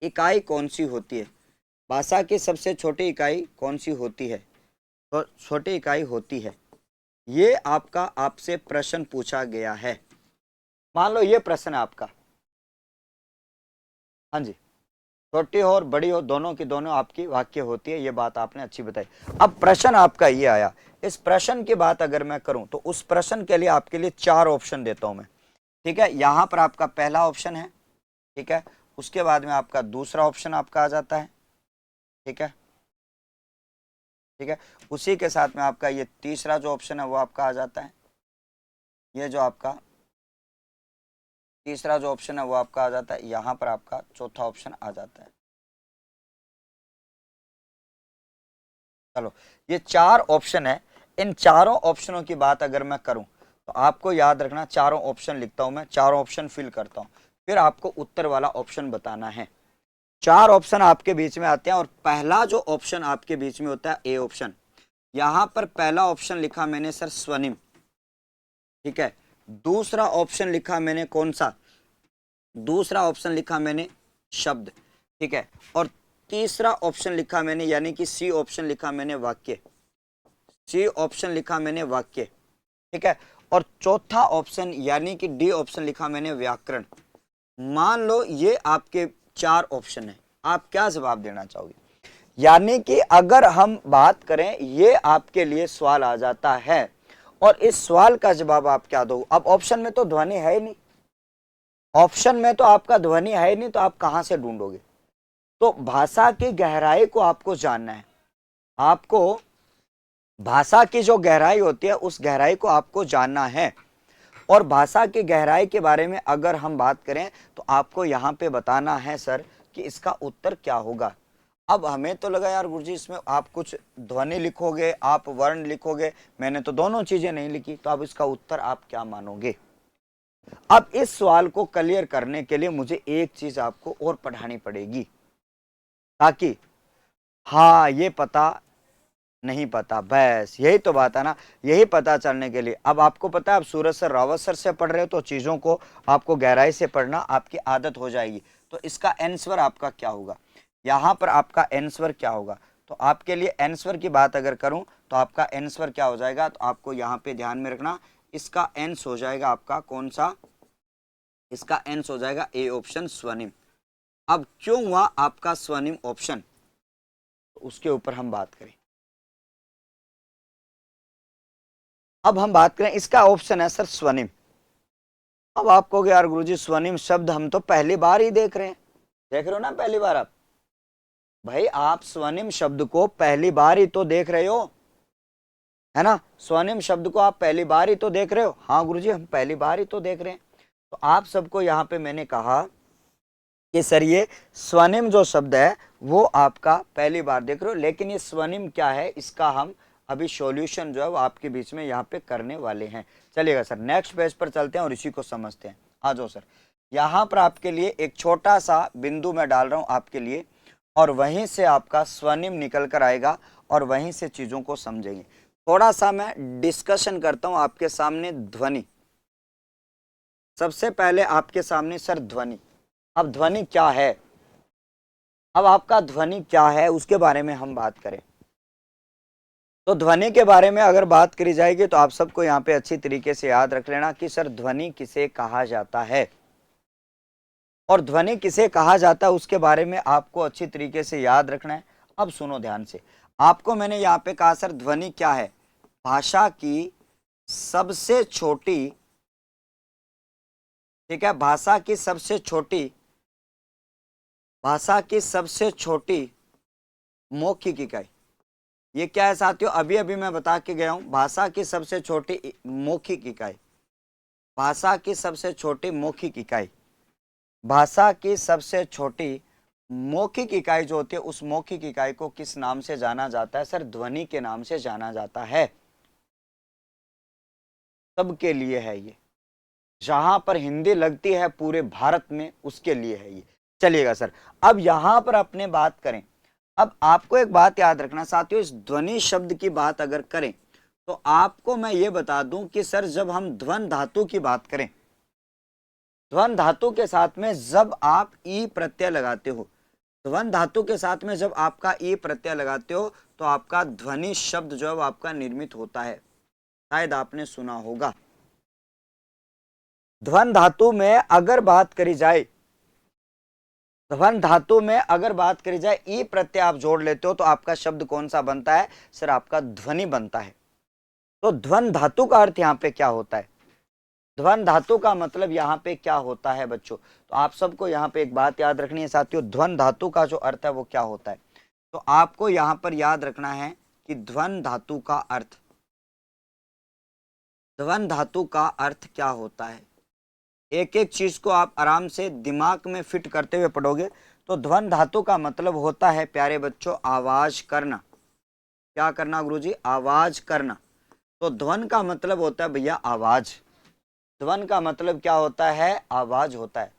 इकाई कौन सी होती है? भाषा की सबसे छोटी इकाई कौन सी होती है? तो छोटी इकाई होती है, ये आपका आपसे प्रश्न पूछा गया है। मान लो ये प्रश्न है आपका, हाँ जी, छोटी हो और बड़ी हो दोनों की दोनों आपकी वाक्य होती है, ये बात आपने अच्छी बताई। अब प्रश्न आपका ये आया, इस प्रश्न की बात अगर मैं करूं तो उस प्रश्न के लिए आपके लिए 4 ऑप्शन देता हूं मैं, ठीक है। यहां पर आपका पहला ऑप्शन है, ठीक है, उसके बाद में आपका दूसरा ऑप्शन आपका आ जाता है, ठीक है, ठीक है, उसी के साथ में आपका ये तीसरा जो ऑप्शन है वो आपका आ जाता है, ये जो आपका तीसरा जो ऑप्शन है वो आपका आ जाता है, यहां पर आपका चौथा ऑप्शन आ जाता है। चलो, ये 4 ऑप्शन है, इन चारों ऑप्शनों की बात अगर मैं करूं तो आपको याद रखना, चारों ऑप्शन लिखता हूं मैं, चारों ऑप्शन फिल करता हूं, फिर आपको उत्तर वाला ऑप्शन बताना है। 4 ऑप्शन आपके बीच में आते हैं और पहला जो ऑप्शन आपके बीच में होता है ए ऑप्शन। यहां पर पहला ऑप्शन लिखा मैंने सर स्वनिम, ठीक है। दूसरा ऑप्शन लिखा मैंने कौन सा? दूसरा ऑप्शन लिखा मैंने शब्द, ठीक है। और तीसरा ऑप्शन लिखा मैंने, यानी कि सी ऑप्शन लिखा मैंने वाक्य, सी ऑप्शन लिखा मैंने वाक्य, ठीक है। और चौथा ऑप्शन यानी कि डी ऑप्शन लिखा मैंने व्याकरण। मान लो ये आपके 4 ऑप्शन है, आप क्या जवाब देना चाहोगे? यानी कि अगर हम बात करें, ये आपके लिए सवाल आ जाता है और इस सवाल का जवाब आप क्या दो? अब ऑप्शन में तो ध्वनि है ही नहीं, ऑप्शन में तो आपका ध्वनि है ही नहीं, तो आप कहां से ढूंढोगे? तो भाषा की गहराई को आपको जानना है, आपको भाषा की जो गहराई होती है उस गहराई को आपको जानना है। और भाषा की गहराई के बारे में अगर हम बात करें तो आपको यहाँ पे बताना है सर कि इसका उत्तर क्या होगा। अब हमें तो लगा यार गुरुजी इसमें आप कुछ ध्वनि लिखोगे, आप वर्ण लिखोगे, मैंने तो दोनों चीजें नहीं लिखी, तो अब इसका उत्तर आप क्या मानोगे? अब इस सवाल को क्लियर करने के लिए मुझे एक चीज आपको और पढ़ानी पड़ेगी, ताकि हाँ ये पता नहीं पता, बस यही तो बात है ना, यही पता चलने के लिए। अब आपको पता है, आप सूरज सर रावत सर से पढ़ रहे हो तो चीजों को आपको गहराई से पढ़ना आपकी आदत हो जाएगी। तो इसका आंसर आपका क्या होगा? यहाँ पर आपका आंसर क्या होगा? तो आपके लिए आंसर की बात अगर करूं तो आपका आंसर क्या हो जाएगा? तो आपको यहाँ पे ध्यान में रखना, इसका आंसर हो जाएगा आपका कौन सा? इसका आंसर हो जाएगा ए ऑप्शन स्वनिम। अब क्यों हुआ आपका स्वनिम ऑप्शन, तो उसके ऊपर हम बात करें। अब हम बात करें, इसका ऑप्शन है सर स्वनिम। अब आप कहोगे यार गुरुजी स्वनिम शब्द हम तो पहली बार ही देख रहे हैं, देख रहे हो ना पहली बार आप, भाई आप स्वनिम शब्द को पहली बार ही तो देख रहे हो, है ना, स्वनिम शब्द को आप पहली बार ही तो देख रहे हो। हाँ गुरुजी हम पहली बार ही तो देख रहे हैं। तो आप सबको यहाँ पे मैंने कहा कि सर ये स्वनिम जो शब्द है वो आपका पहली बार देख रहे हो, लेकिन ये स्वनिम क्या है इसका हम अभी सॉल्यूशन जो है वो आपके बीच में यहाँ पे करने वाले हैं। चलिएगा सर नेक्स्ट पेज पर चलते हैं और इसी को समझते हैं। आ जाओ सर, यहाँ पर आपके लिए एक छोटा सा बिंदु मैं डाल रहा हूँ आपके लिए, और वहीं से आपका स्वनिम निकल कर आएगा और वहीं से चीजों को समझेंगे। थोड़ा सा मैं डिस्कशन करता हूँ आपके सामने। ध्वनि, सबसे पहले आपके सामने सर ध्वनि। अब ध्वनि क्या है, अब आपका ध्वनि क्या है उसके बारे में हम बात करें तो ध्वनि के बारे में अगर बात करी जाएगी तो आप सबको यहाँ पे अच्छी तरीके से याद रख लेना कि सर ध्वनि किसे कहा जाता है, और ध्वनि किसे कहा जाता है उसके बारे में आपको अच्छी तरीके से याद रखना है। अब सुनो ध्यान से, आपको मैंने यहाँ पे कहा सर ध्वनि क्या है? भाषा की सबसे छोटी, ठीक है, भाषा की सबसे छोटी, भाषा की सबसे छोटी मौखिक इकाई। ये क्या है साथियों? अभी अभी मैं बता के गया हूं, भाषा की सबसे छोटी मौखिक इकाई, भाषा की सबसे छोटी मौखिक इकाई, भाषा की सबसे छोटी मौखिक इकाई जो होती है उस मौखिक इकाई को किस नाम से जाना जाता है? सर ध्वनि के नाम से जाना जाता है। सबके लिए है ये, जहां पर हिंदी लगती है पूरे भारत में उसके लिए है ये। चलिएगा सर, अब यहां पर अपने बात करें, अब आपको एक बात याद रखना साथियों, इस ध्वनि शब्द की बात अगर करें तो आपको मैं ये बता दूं कि सर जब हम ध्वन धातु की बात करें, ध्वन धातु के साथ में जब आप ई प्रत्यय लगाते हो, ध्वन धातु के साथ में जब आपका ई प्रत्यय लगाते हो तो आपका ध्वनि शब्द जो है वो आपका निर्मित होता है। शायद आपने सुना होगा। ध्वन धातु में अगर बात करी जाए, ध्वन धातु में अगर बात करी जाए ई प्रत्यय आप जोड़ लेते हो तो आपका शब्द कौन सा बनता है सर? आपका ध्वनि बनता है। तो ध्वन धातु का अर्थ यहाँ पे क्या होता है? ध्वन धातु का मतलब यहाँ पे क्या होता है बच्चों? तो आप सबको यहाँ पे एक बात याद रखनी है साथियों, ध्वन धातु का जो अर्थ है वो क्या होता है? तो आपको यहाँ पर याद रखना है कि ध्वन धातु का अर्थ, ध्वन धातु का अर्थ क्या होता है? एक एक चीज को आप आराम से दिमाग में फिट करते हुए पढ़ोगे तो ध्वन धातु का मतलब होता है प्यारे बच्चों आवाज करना। क्या करना गुरुजी? आवाज करना। तो ध्वन का मतलब होता है भैया आवाज। ध्वन का मतलब क्या होता है? आवाज होता है।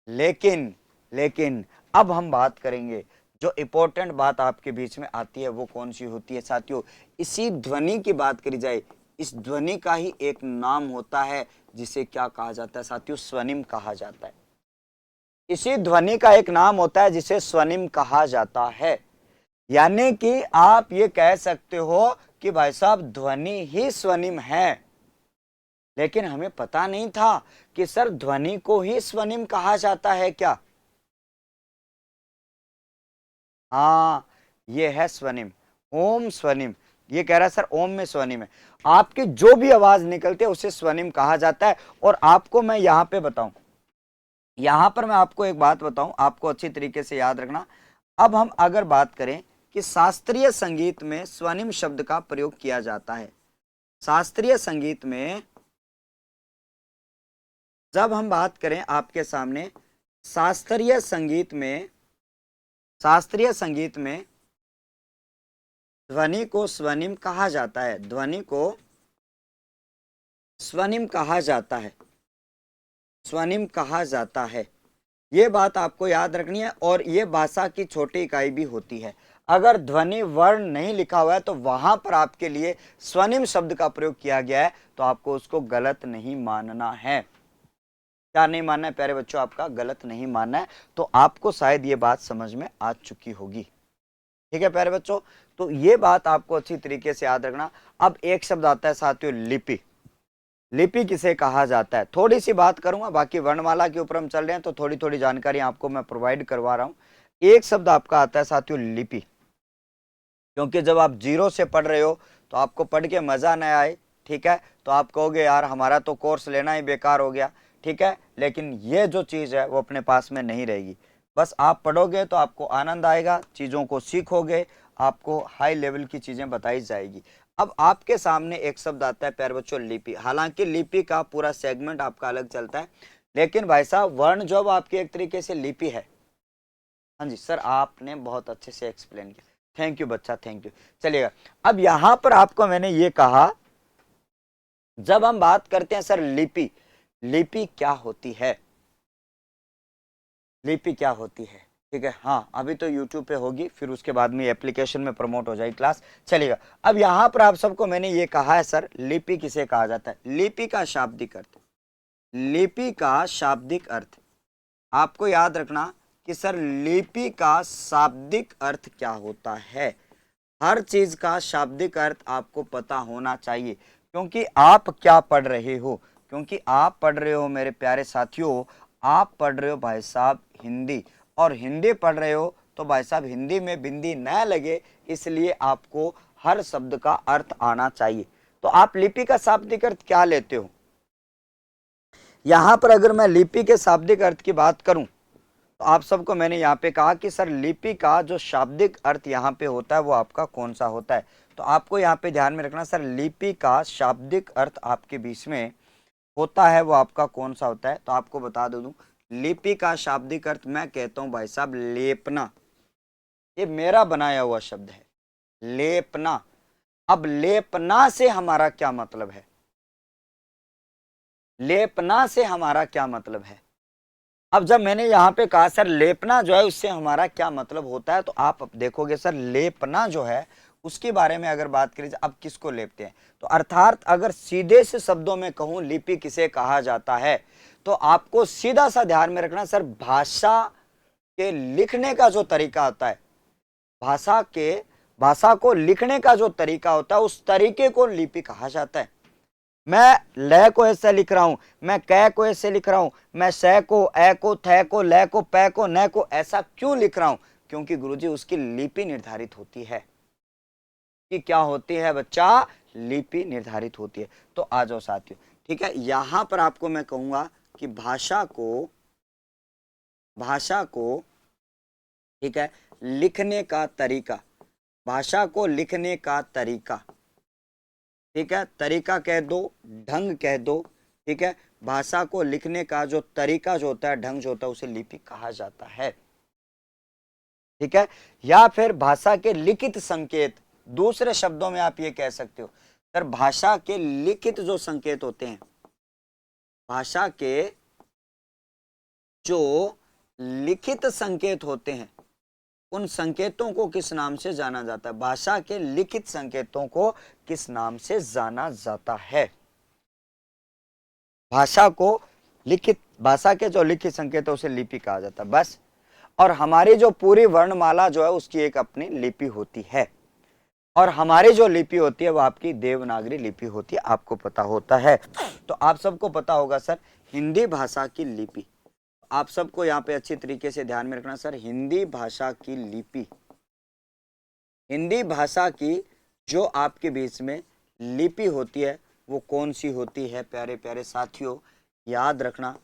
लेकिन अब हम बात करेंगे, जो इंपॉर्टेंट बात आपके बीच में आती है वो कौन सी होती है साथियों? इसी ध्वनि की बात करी जाए, इस ध्वनि का ही एक नाम होता है जिसे क्या कहा जाता है साथियों? स्वनिम कहा जाता है। इसी ध्वनि का एक नाम होता है जिसे स्वनिम कहा जाता है। यानी कि आप ये कह सकते हो कि भाई साहब ध्वनि ही स्वनिम है, लेकिन हमें पता नहीं था कि सर ध्वनि को ही स्वनिम कहा जाता है क्या? हाँ, ये है स्वनिम, ओम स्वनिम। ये कह रहा है सर ओम में स्वनिम है। आपकी जो भी आवाज निकलती है उसे स्वनिम कहा जाता है। और आपको मैं यहां पे बताऊं, यहां पर मैं आपको एक बात बताऊं, आपको अच्छी तरीके से याद रखना। अब हम अगर बात करें कि शास्त्रीय संगीत में स्वनिम शब्द का प्रयोग किया जाता है, शास्त्रीय संगीत में जब हम बात करें आपके सामने, शास्त्रीय संगीत में, शास्त्रीय संगीत में ध्वनि को स्वनिम कहा जाता है। ध्वनि को स्वनिम कहा जाता है, स्वनिम कहा जाता है। ये बात आपको याद रखनी है। और ये भाषा की छोटी इकाई भी होती है। अगर ध्वनि वर्ण नहीं लिखा हुआ है तो वहां पर आपके लिए स्वनिम शब्द का प्रयोग किया गया है तो आपको उसको गलत नहीं मानना है। क्या नहीं मानना है प्यारे बच्चों? आपका गलत नहीं मानना है। तो आपको शायद ये बात समझ में आ चुकी होगी। ठीक है प्यारे बच्चों, तो ये बात आपको अच्छी तरीके से याद रखना। अब एक शब्द आता है साथियों लिपि। लिपि किसे कहा जाता है? थोड़ी सी बात करूंगा, बाकी वर्णमाला के ऊपर हम चल रहे हैं तो थोड़ी थोड़ी जानकारी आपको मैं प्रोवाइड करवा रहा हूं। एक शब्द आपका आता है साथियों लिपि, क्योंकि जब आप जीरो से पढ़ रहे हो तो आपको पढ़ के मजा न आए, ठीक है, तो आप कहोगे यार हमारा तो कोर्स लेना ही बेकार हो गया, ठीक है। लेकिन ये जो चीज है वो अपने पास में नहीं रहेगी। बस आप पढ़ोगे तो आपको आनंद आएगा, चीजों को सीखोगे, आपको हाई लेवल की चीजें बताई जाएगी। अब आपके सामने एक शब्द आता है प्यारे बच्चों लिपि। हालांकि लिपि का पूरा सेगमेंट आपका अलग चलता है, लेकिन भाई साहब वर्ण जो आपकी एक तरीके से लिपि है। हाँ जी सर, आपने बहुत अच्छे से एक्सप्लेन किया, थैंक यू बच्चा, थैंक यू। चलिएगा, अब यहां पर आपको मैंने ये कहा, जब हम बात करते हैं सर लिपि, लिपि क्या होती है? लिपि क्या होती है? ठीक है, हाँ अभी तो YouTube पे होगी, फिर उसके बाद में एप्लीकेशन में प्रमोट हो जाएगी क्लास। चलिएगा, अब यहाँ पर आप सबको मैंने ये कहा है सर लिपि किसे कहा जाता है? लिपि का शाब्दिक अर्थ, लिपि का शाब्दिक अर्थ आपको याद रखना कि सर लिपि का शाब्दिक अर्थ क्या होता है। हर चीज का शाब्दिक अर्थ आपको पता होना चाहिए, क्योंकि आप क्या पढ़ रहे हो, क्योंकि आप पढ़ रहे हो मेरे प्यारे साथियों, आप पढ़ रहे हो भाई साहब हिंदी, और हिंदी पढ़ रहे हो तो भाई साहब हिंदी में बिंदी न लगे, इसलिए आपको हर शब्द का अर्थ आना चाहिए। तो आप लिपि का शाब्दिक अर्थ क्या लेते हो? यहां पर अगर मैं लिपि के शाब्दिक अर्थ की बात करूं तो आप सबको मैंने यहाँ पे कहा कि सर लिपि का जो शाब्दिक अर्थ यहाँ पे होता है वो आपका कौन सा होता है? तो आपको यहाँ पे ध्यान में रखना, सर लिपि का शाब्दिक अर्थ आपके बीच में होता है वो आपका कौन सा होता है? तो आपको बता दूं, लिपि का शाब्दिक अर्थ मैं कहता हूं भाई साहब लेपना। ये मेरा बनाया हुआ शब्द है, लेपना। अब लेपना से हमारा क्या मतलब है? लेपना से हमारा क्या मतलब है? अब जब मैंने यहाँ पे कहा सर लेपना जो है उससे हमारा क्या मतलब होता है, तो आप देखोगे सर लेपना जो है उसके बारे में अगर बात करें अब किसको लेते हैं, तो अर्थात अगर सीधे से शब्दों में कहूं लिपि किसे कहा जाता है, तो आपको सीधा सा ध्यान में रखना सर, भाषा के लिखने का जो तरीका होता है, भाषा को लिखने का जो तरीका होता है, उस तरीके को लिपि कहा जाता है। मैं ल को ऐसे लिख रहा हूं, मैं कै को ऐसे लिख रहा हूं, मैं स को, ए को, थ को, ल को, पै को, न को ऐसा क्यों लिख रहा हूं? क्योंकि गुरुजी उसकी लिपि निर्धारित होती है। कि क्या होती है बच्चा? लिपि निर्धारित होती है। तो आ जाओ साथियों, ठीक है, यहां पर आपको मैं कहूंगा कि भाषा को ठीक है लिखने का तरीका, भाषा को लिखने का तरीका, ठीक है, तरीका कह दो, ढंग कह दो, ठीक है, भाषा को लिखने का जो तरीका जो होता है, ढंग जो होता है, उसे लिपि कहा जाता है। ठीक है, या फिर भाषा के लिखित संकेत, दूसरे शब्दों में आप ये कह सकते हो सर, भाषा के लिखित जो संकेत होते हैं, भाषा के जो लिखित संकेत होते हैं, उन संकेतों को किस नाम से जाना जाता है? भाषा के लिखित संकेतों को किस नाम से जाना जाता है? भाषा के जो लिखित संकेत है उसे लिपि कहा जाता है, बस। और हमारी जो पूरी वर्णमाला जो है उसकी एक अपनी लिपि होती है, और हमारी जो लिपि होती है वो आपकी देवनागरी लिपि होती है, आपको पता होता है। तो आप सबको पता होगा सर, हिंदी भाषा की लिपि, आप सबको यहाँ पे अच्छी तरीके से ध्यान में रखना सर, हिंदी भाषा की लिपि, हिंदी भाषा की जो आपके बीच में लिपि होती है वो कौन सी होती है प्यारे प्यारे साथियों? याद रखना,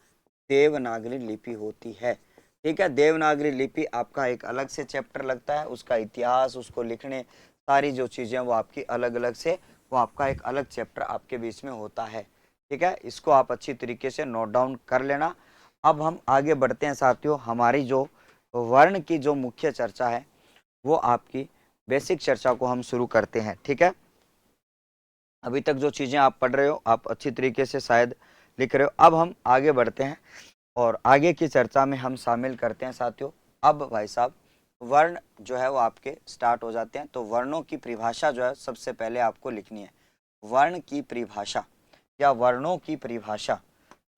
देवनागरी लिपि होती है। ठीक है, देवनागरी लिपि आपका एक अलग से चैप्टर लगता है, उसका इतिहास, उसको लिखने, सारी जो चीजें वो आपकी अलग अलग से, वो आपका एक अलग चैप्टर आपके बीच में होता है। ठीक है, इसको आप अच्छी तरीके से नोट डाउन कर लेना। अब हम आगे बढ़ते हैं साथियों, हमारी जो वर्ण की जो मुख्य चर्चा है वो आपकी बेसिक चर्चा को हम शुरू करते हैं। ठीक है, अभी तक जो चीजें आप पढ़ रहे हो आप अच्छी तरीके से शायद लिख रहे हो। अब हम आगे बढ़ते हैं और आगे की चर्चा में हम शामिल करते हैं साथियों। अब भाई साहब वर्ण जो है वो आपके स्टार्ट हो जाते हैं। तो वर्णों की परिभाषा जो है सबसे पहले आपको लिखनी है, वर्ण की परिभाषा या वर्णों की परिभाषा।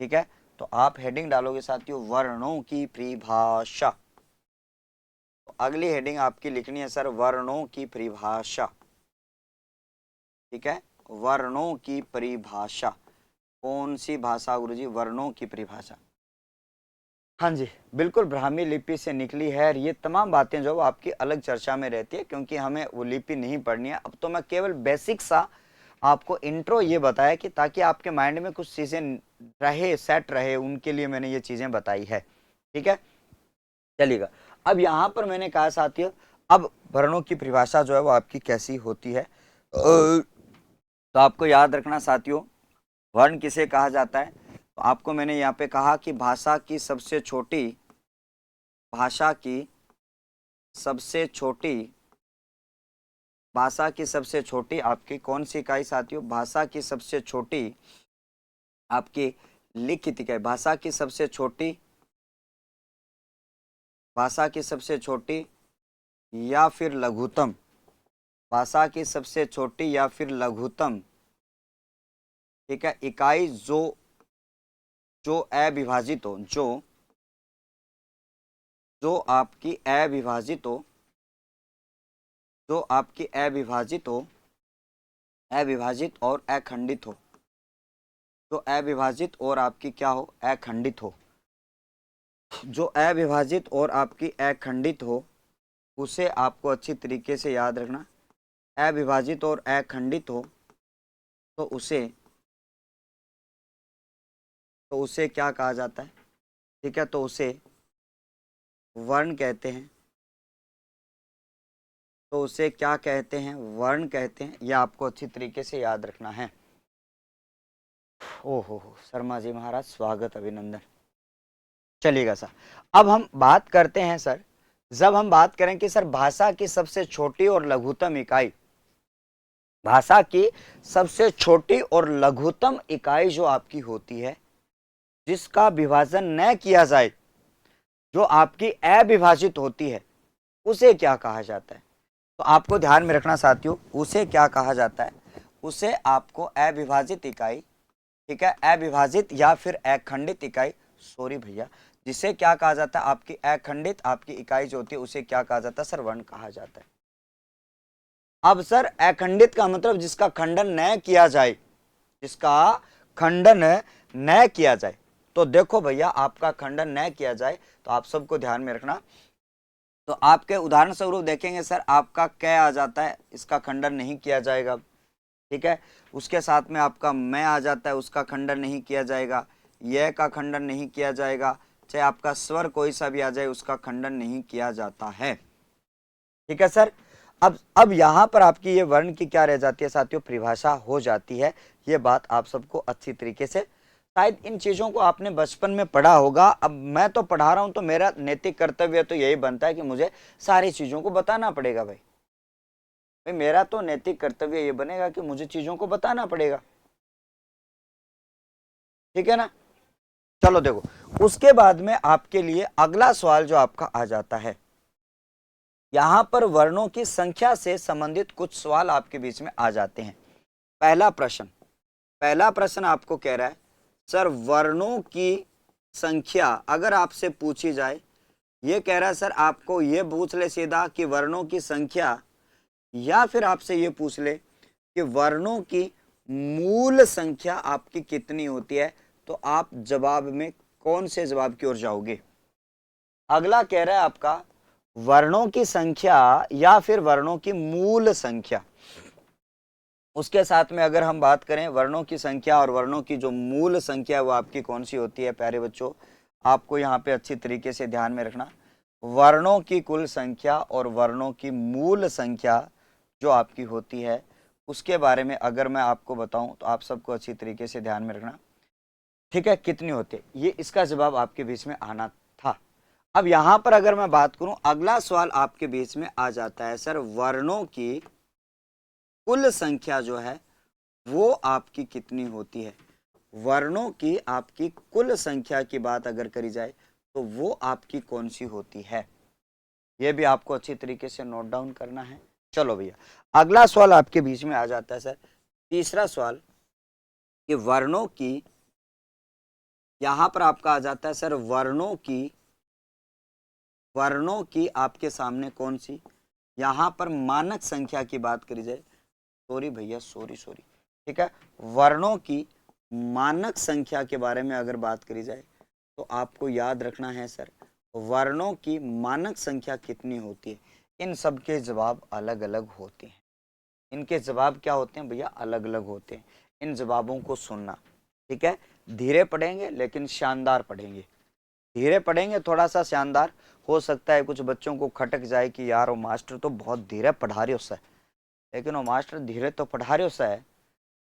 ठीक है, तो आप हेडिंग डालोगे साथियों, वर्णों की परिभाषा। तो अगली हेडिंग आपकी लिखनी है सर, वर्णों की परिभाषा। ठीक है, वर्णों की परिभाषा, कौन सी भाषा गुरुजी? वर्णों की परिभाषा। हाँ जी, बिल्कुल ब्राह्मी लिपि से निकली है। और ये तमाम बातें जो आपकी अलग चर्चा में रहती है, क्योंकि हमें वो लिपि नहीं पढ़नी है। अब तो मैं केवल बेसिक सा आपको इंट्रो ये बताया कि ताकि आपके माइंड में कुछ चीजें रहे, सेट रहे, उनके लिए मैंने ये चीजें बताई है। ठीक है, चलिएगा। अब यहाँ पर मैंने कहा साथियों, अब वर्णों की परिभाषा जो है वो आपकी कैसी होती है, तो आपको याद रखना साथियों, वर्ण किसे कहा जाता है। तो आपको मैंने यहाँ पे कहा कि भाषा की सबसे छोटी आपकी कौन सी इकाई साथियों? भाषा की सबसे छोटी आपकी लिखित इकाई, भाषा की सबसे छोटी या फिर लघुत्तम, भाषा की सबसे छोटी या फिर लघुत्तम, ठीक है, इकाई जो अविभाजित हो, जो आपकी अविभाजित और अखंडित हो, जो अविभाजित और आपकी क्या हो? अखंडित हो। जो अविभाजित और आपकी अखंडित हो उसे आपको अच्छी तरीके से याद रखना। अविभाजित और अखंडित हो तो उसे क्या कहा जाता है? ठीक है, तो उसे वर्ण कहते हैं। तो उसे क्या कहते हैं? वर्ण कहते हैं। यह आपको अच्छी तरीके से याद रखना है। ओहो शर्मा जी महाराज, स्वागत, अभिनंदन। चलिएगा सर, अब हम बात करते हैं सर, जब हम बात करें कि सर भाषा की सबसे छोटी और लघुत्तम इकाई, भाषा की सबसे छोटी और लघुत्तम इकाई जो आपकी होती है, जिसका विभाजन न किया जाए, जो आपकी अविभाजित होती है, उसे क्या कहा जाता है? तो आपको ध्यान में रखना साथियों, उसे क्या कहा जाता है, उसे आपको अविभाजित इकाई, ठीक है, अविभाजित या फिर अखंडित इकाई, सॉरी भैया, जिसे क्या कहा जाता है, आपकी अखंडित आपकी इकाई जो होती है उसे क्या कहा जाता है सर, वर्ण कहा जाता है। अब सर अखंडित का मतलब जिसका खंडन न किया जाए, जिसका खंडन न किया जाए। तो देखो भैया, आपका खंडन न किया जाए तो आप सबको ध्यान में रखना, तो आपके उदाहरण स्वरूप देखेंगे सर, आपका कै आ जाता है, इसका खंडन नहीं किया जाएगा, ठीक है। उसके साथ में आपका मैं आ जाता है, उसका खंडन नहीं किया जाएगा, यह का खंडन नहीं किया जाएगा, चाहे आपका स्वर कोई सा भी आ जाए उसका खंडन नहीं किया जाता है, ठीक है सर। अब यहां पर आपकी ये वर्ण की क्या रह जाती है साथियों, परिभाषा हो जाती है। ये बात आप सबको अच्छी तरीके से, शायद इन चीजों को आपने बचपन में पढ़ा होगा, अब मैं तो पढ़ा रहा हूं तो मेरा नैतिक कर्तव्य तो यही बनता है कि मुझे सारी चीजों को बताना पड़ेगा भाई, मेरा तो नैतिक कर्तव्य ये बनेगा कि मुझे चीजों को बताना पड़ेगा, ठीक है ना। चलो देखो, उसके बाद में आपके लिए अगला सवाल जो आपका आ जाता है, यहां पर वर्णों की संख्या से संबंधित कुछ सवाल आपके बीच में आ जाते हैं। पहला प्रश्न आपको कह रहा है सर, वर्णों की संख्या अगर आपसे पूछी जाए, ये कह रहा है सर आपको ये पूछ ले सीधा कि वर्णों की संख्या, या फिर आपसे ये पूछ ले कि वर्णों की मूल संख्या आपकी कितनी होती है, तो आप जवाब में कौन से जवाब की ओर जाओगे। अगला कह रहा है आपका वर्णों की संख्या या फिर वर्णों की मूल संख्या। उसके साथ में अगर हम बात करें वर्णों की संख्या और वर्णों की जो मूल संख्या वो आपकी कौन सी होती है, प्यारे बच्चों आपको यहाँ पे अच्छी तरीके से ध्यान में रखना, वर्णों की कुल संख्या और वर्णों की मूल संख्या जो आपकी होती है उसके बारे में अगर मैं आपको बताऊं तो आप सबको अच्छी तरीके से ध्यान में रखना, ठीक है, कितनी होती है, ये इसका जवाब आपके बीच में आना था। अब यहां पर अगर मैं बात करूं, अगला सवाल आपके बीच में आ जाता है सर, वर्णों की कुल संख्या जो है वो आपकी कितनी होती है। वर्णों की आपकी कुल संख्या की बात अगर करी जाए तो वो आपकी कौन सी होती है, ये भी आपको अच्छी तरीके से नोट डाउन करना है। चलो भैया, अगला सवाल आपके बीच में आ जाता है सर, तीसरा सवाल कि वर्णों की, यहां पर आपका आ जाता है सर वर्णों की आपके सामने कौन सी, यहां पर मानक संख्या की बात करी जाए, सॉरी भैया, सॉरी, ठीक है, वर्णों की मानक संख्या के बारे में अगर बात करी जाए तो आपको याद रखना है सर, वर्णों की मानक संख्या कितनी होती है। इन सब के जवाब अलग अलग होते हैं, इनके जवाब क्या होते हैं भैया, अलग अलग होते हैं। इन जवाबों को सुनना, ठीक है, धीरे पढ़ेंगे लेकिन शानदार पढ़ेंगे, धीरे पढ़ेंगे थोड़ा सा शानदार। हो सकता है कुछ बच्चों को खटक जाए कि यार वो मास्टर तो बहुत धीरे पढ़ा रहे हो सर, लेकिन वो मास्टर धीरे तो पढ़ा रहे हो सर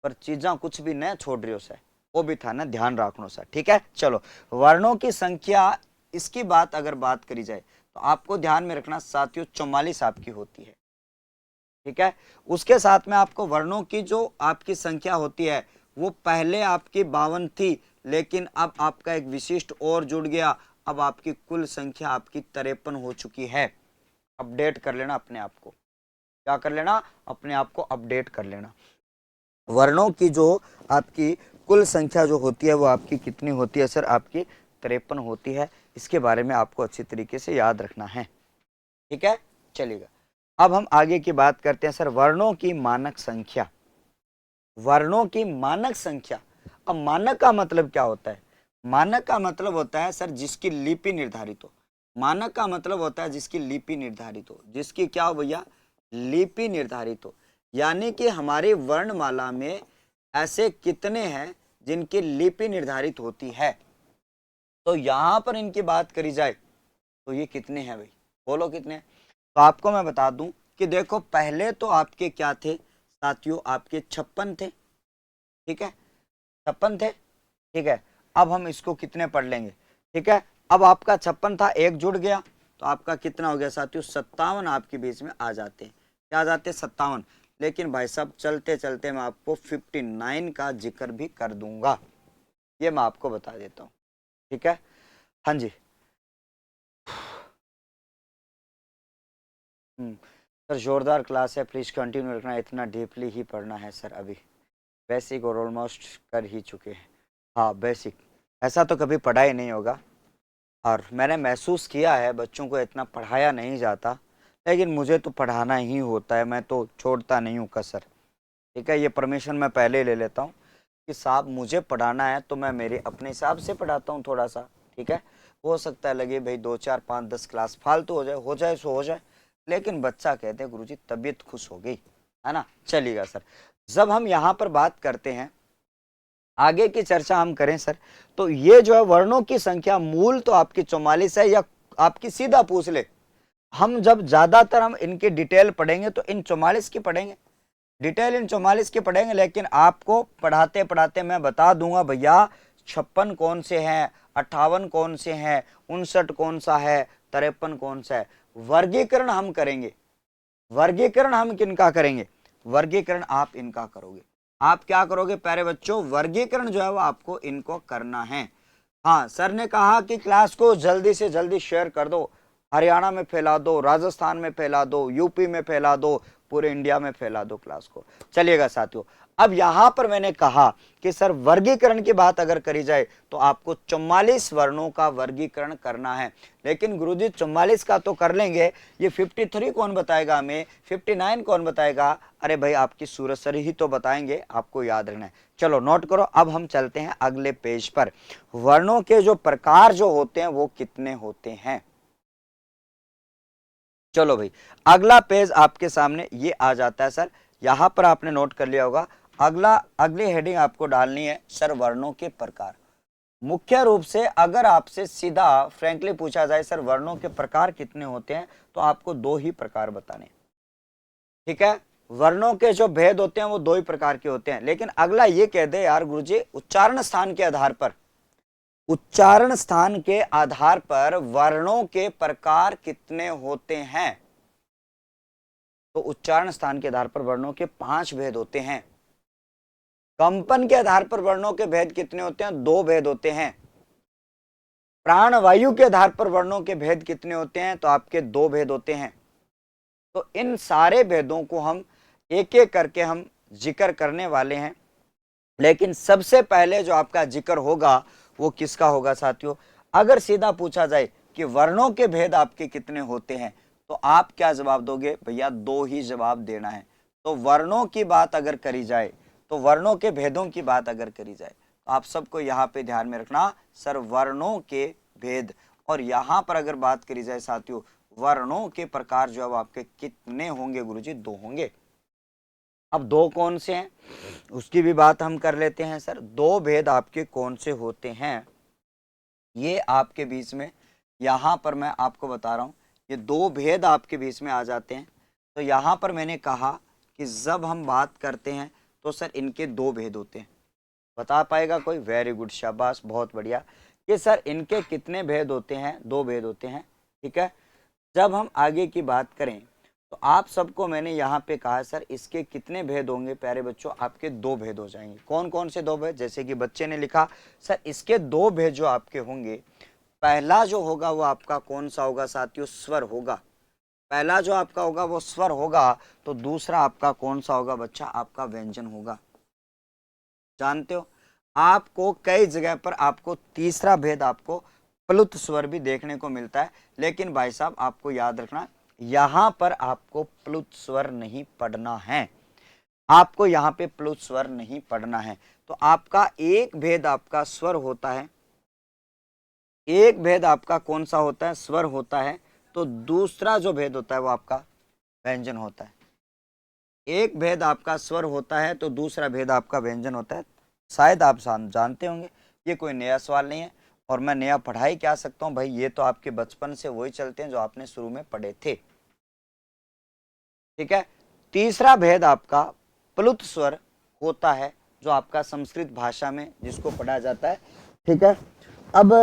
पर चीज़ा कुछ भी न छोड़ रही हो सर, वो भी था ना ध्यान रखना सर, ठीक है। चलो, वर्णों की संख्या, इसकी बात अगर बात करी जाए तो आपको ध्यान में रखना साथियों 44 आपकी होती है, ठीक है। उसके साथ में आपको वर्णों की जो आपकी संख्या होती है वो पहले आपकी 52 थी, लेकिन अब आपका एक विशिष्ट और जुड़ गया, अब आपकी कुल संख्या आपकी 53 हो चुकी है। अपडेट कर लेना अपने आप को, क्या कर लेना, अपने आप को अपडेट कर लेना। वर्णों की जो आपकी कुल संख्या जो होती है वो आपकी कितनी होती है सर, आपकी 53 होती है। इसके बारे में आपको अच्छी तरीके से याद रखना है, ठीक है। चलिएगा, अब हम आगे की बात करते हैं सर, वर्णों की मानक संख्या। वर्णों की मानक संख्या, अब मानक का मतलब क्या होता है, मानक का मतलब होता है सर जिसकी लिपि निर्धारित हो, मानक का मतलब होता है जिसकी लिपि निर्धारित हो, जिसकी क्या हो भैया, लिपि निर्धारित हो। यानी कि हमारी वर्णमाला में ऐसे कितने हैं जिनकी लिपि निर्धारित होती है, तो यहां पर इनकी बात करी जाए तो ये कितने हैं भाई, बोलो कितने। तो आपको मैं बता दूं कि देखो पहले तो आपके क्या थे साथियों, आपके 56 थे, ठीक है, 56 थे, ठीक है। अब हम इसको कितने पढ़ लेंगे, ठीक है, अब आपका 56 था, एक जुड़ गया तो आपका कितना हो गया साथियों, 57 आपके बीच में आ जाते हैं, क्या आ जाते हैं, 57। लेकिन भाई साहब चलते चलते मैं आपको 59 का जिक्र भी कर दूंगा, ये मैं आपको बता देता हूँ, ठीक है। हाँ जी, सर जोरदार क्लास है, प्लीज कंटिन्यू रखना, इतना डीपली ही पढ़ना है सर। अभी बेसिक और ऑलमोस्ट कर ही चुके हैं। हाँ बेसिक ऐसा तो कभी पढ़ा ही नहीं होगा, और मैंने महसूस किया है बच्चों को इतना पढ़ाया नहीं जाता, लेकिन मुझे तो पढ़ाना ही होता है, मैं तो छोड़ता नहीं हूँ कसर। ठीक है, ये परमिशन मैं पहले ही ले लेता हूँ कि साहब मुझे पढ़ाना है तो मैं मेरे अपने हिसाब से पढ़ाता हूँ थोड़ा सा। ठीक है, हो सकता है लगे भाई 2 4 5 10 क्लास फालतू हो जाए सो हो जाए, लेकिन बच्चा कहते हैं गुरुजी तबीयत खुश हो गई, है ना। चलिएगा सर, जब हम यहाँ पर बात करते हैं, आगे की चर्चा हम करें सर, तो ये जो है वर्णों की संख्या मूल तो आपकी 44 है, या आपकी सीधा पूछ ले, हम जब ज्यादातर हम इनकी डिटेल पढ़ेंगे तो इन 44 की पढ़ेंगे, डिटेल इन 44 की पढ़ेंगे, लेकिन आपको पढ़ाते पढ़ाते मैं बता दूंगा भैया 56 कौन से हैं, 58 कौन से हैं, 59 कौन सा है, 53 कौन सा है। वर्गीकरण हम करेंगे, वर्गीकरण हम किनका करेंगे, वर्गीकरण आप इनका करोगे। आप क्या करोगे प्यारे बच्चों, वर्गीकरण जो है वो आपको इनको करना है। हाँ सर ने कहा कि क्लास को जल्दी से जल्दी शेयर कर दो, हरियाणा में फैला दो, राजस्थान में फैला दो, यूपी में फैला दो, पूरे इंडिया में फैला दो क्लास को। चलिएगा साथियों, अब यहां पर मैंने कहा कि सर वर्गीकरण की बात अगर करी जाए तो आपको 44 वर्णों का वर्गीकरण करना है, लेकिन गुरुजी 44 का तो कर लेंगे, ये 53 कौन बताएगा हमें, 59 कौन बताएगा। अरे भाई आपकी सूरज सर ही तो बताएंगे, आपको याद रखना है। चलो नोट करो, अब हम चलते हैं अगले पेज पर। वर्णों के जो प्रकार जो होते हैं वो कितने होते हैं। चलो भाई अगला पेज आपके सामने ये आ जाता है सर, यहां पर आपने नोट कर लिया होगा। अगली हेडिंग आपको डालनी है सर वर्णों के प्रकार। मुख्य रूप से अगर आपसे सीधा फ्रैंकली पूछा जाए सर वर्णों के प्रकार कितने होते हैं, तो आपको 2 ही प्रकार बताने। ठीक है, वर्णों के जो भेद होते हैं वो 2 ही प्रकार के होते हैं, लेकिन अगला ये कह दे यार गुरुजी उच्चारण स्थान के आधार पर, उच्चारण स्थान के आधार पर वर्णों के प्रकार कितने होते हैं, तो उच्चारण स्थान के आधार पर वर्णों के 5 भेद होते हैं। कंपन के आधार पर वर्णों के भेद कितने होते हैं, 2 भेद होते हैं। प्राणवायु के आधार पर वर्णों के भेद कितने होते हैं, तो आपके 2 भेद होते हैं। तो इन सारे भेदों को हम एक एक करके हम जिक्र करने वाले हैं, लेकिन सबसे पहले जो आपका जिक्र होगा वो किसका होगा साथियों। अगर सीधा पूछा जाए कि वर्णों के भेद आपके कितने होते हैं, तो आप क्या जवाब दोगे, भैया 2 ही जवाब देना है। तो वर्णों की बात अगर करी जाए, तो वर्णों के भेदों की बात अगर करी जाए, तो आप सबको यहाँ पे ध्यान में रखना सर वर्णों के भेद, और यहाँ पर अगर बात करी जाए साथियों वर्णों के प्रकार जो है आपके कितने होंगे गुरुजी, 2 होंगे। अब 2 कौन से हैं उसकी भी बात हम कर लेते हैं सर। 2 भेद आपके कौन से होते हैं, ये आपके बीच में यहाँ पर मैं आपको बता रहा हूँ, ये 2 भेद आपके बीच में आ जाते हैं। तो यहाँ पर मैंने कहा कि जब हम बात करते हैं तो सर इनके 2 भेद होते हैं। बता पाएगा कोई, वेरी गुड शाबाश बहुत बढ़िया, कि सर इनके कितने भेद होते हैं, 2 भेद होते हैं। ठीक है, जब हम आगे की बात करें तो आप सबको मैंने यहाँ पे कहा सर इसके कितने भेद होंगे प्यारे बच्चों, आपके 2 भेद हो जाएंगे। कौन कौन से 2 भेद, जैसे कि बच्चे ने लिखा सर इसके 2 भेद जो आपके होंगे, पहला जो होगा वो आपका कौन सा होगा साथियों, स्वर होगा। पहला जो आपका होगा वो स्वर होगा, तो दूसरा आपका कौन सा होगा बच्चा, आपका व्यंजन होगा। जानते हो आपको कई जगह पर आपको तीसरा भेद आपको प्लुत स्वर भी देखने को मिलता है, लेकिन भाई साहब आपको याद रखना यहां पर आपको प्लुत स्वर नहीं पढ़ना है, आपको यहाँ पे प्लुत स्वर नहीं पढ़ना है। तो आपका एक भेद आपका स्वर होता है, एक भेद आपका कौन सा होता है, स्वर होता है, तो दूसरा जो भेद होता है वो आपका व्यंजन होता है। एक भेद आपका स्वर होता है तो दूसरा भेद आपका व्यंजन होता है। शायद आप जानते होंगे, ये कोई नया सवाल नहीं है, और मैं नया पढ़ाई क्या सकता हूँ भाई, ये तो आपके बचपन से वही चलते हैं जो आपने शुरू में पढ़े थे। ठीक है, तीसरा भेद आपका प्लुत स्वर होता है, जो आपका संस्कृत भाषा में जिसको पढ़ा जाता है। ठीक है, अब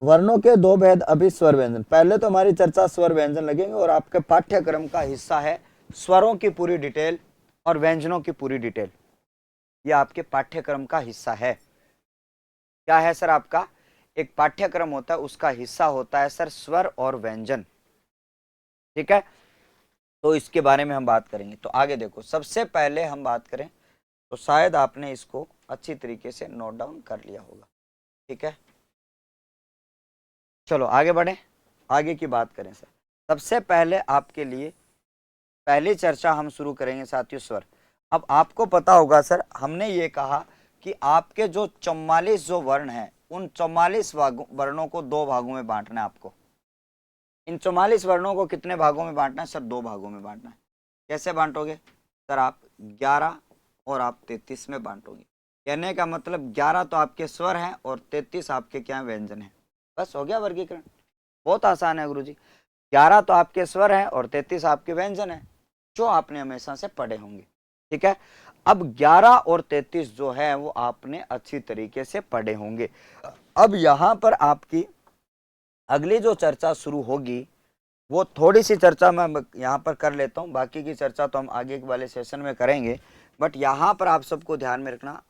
वर्णों के 2 भेद, अभी स्वर व्यंजन, पहले तो हमारी चर्चा स्वर व्यंजन लगेंगे, और आपके पाठ्यक्रम का हिस्सा है स्वरों की पूरी डिटेल और व्यंजनों की पूरी डिटेल, यह आपके पाठ्यक्रम का हिस्सा है। क्या है सर, आपका एक पाठ्यक्रम होता है, उसका हिस्सा होता है सर स्वर और व्यंजन। ठीक है, तो इसके बारे में हम बात करेंगे। तो आगे देखो, सबसे पहले हम बात करें तो शायद आपने इसको अच्छी तरीके से नोट डाउन कर लिया होगा, ठीक है। चलो आगे बढ़े, आगे की बात करें सर। सबसे पहले आपके लिए पहली चर्चा हम शुरू करेंगे साथियों, स्वर। अब आपको पता होगा सर, हमने ये कहा कि आपके जो 44 जो वर्ण हैं, उन 44 वर्णों को दो भागों में बांटना है आपको। इन 44 वर्णों को कितने भागों में बांटना है सर? दो भागों में बांटना है। कैसे बांटोगे सर? आप 11 और आप 33 में बांटोगे। कहने का मतलब 11 तो आपके स्वर हैं और 33 आपके क्या व्यंजन है। बस हो गया वर्गीकरण, बहुत आसान है गुरुजी। 11 तो आपके स्वर हैं और 33 आपके व्यंजन है, जो आपने हमेशा से पढ़े होंगे, ठीक है। अब 11 और 33 जो है वो आपने अच्छी तरीके से पढ़े होंगे। अब यहां पर आपकी अगली जो चर्चा शुरू होगी, वो थोड़ी सी चर्चा मैं यहाँ पर कर लेता हूँ, बाकी की चर्चा तो हम आगे वाले सेशन में करेंगे। बट यहाँ पर आप सबको ध्यान में रखना,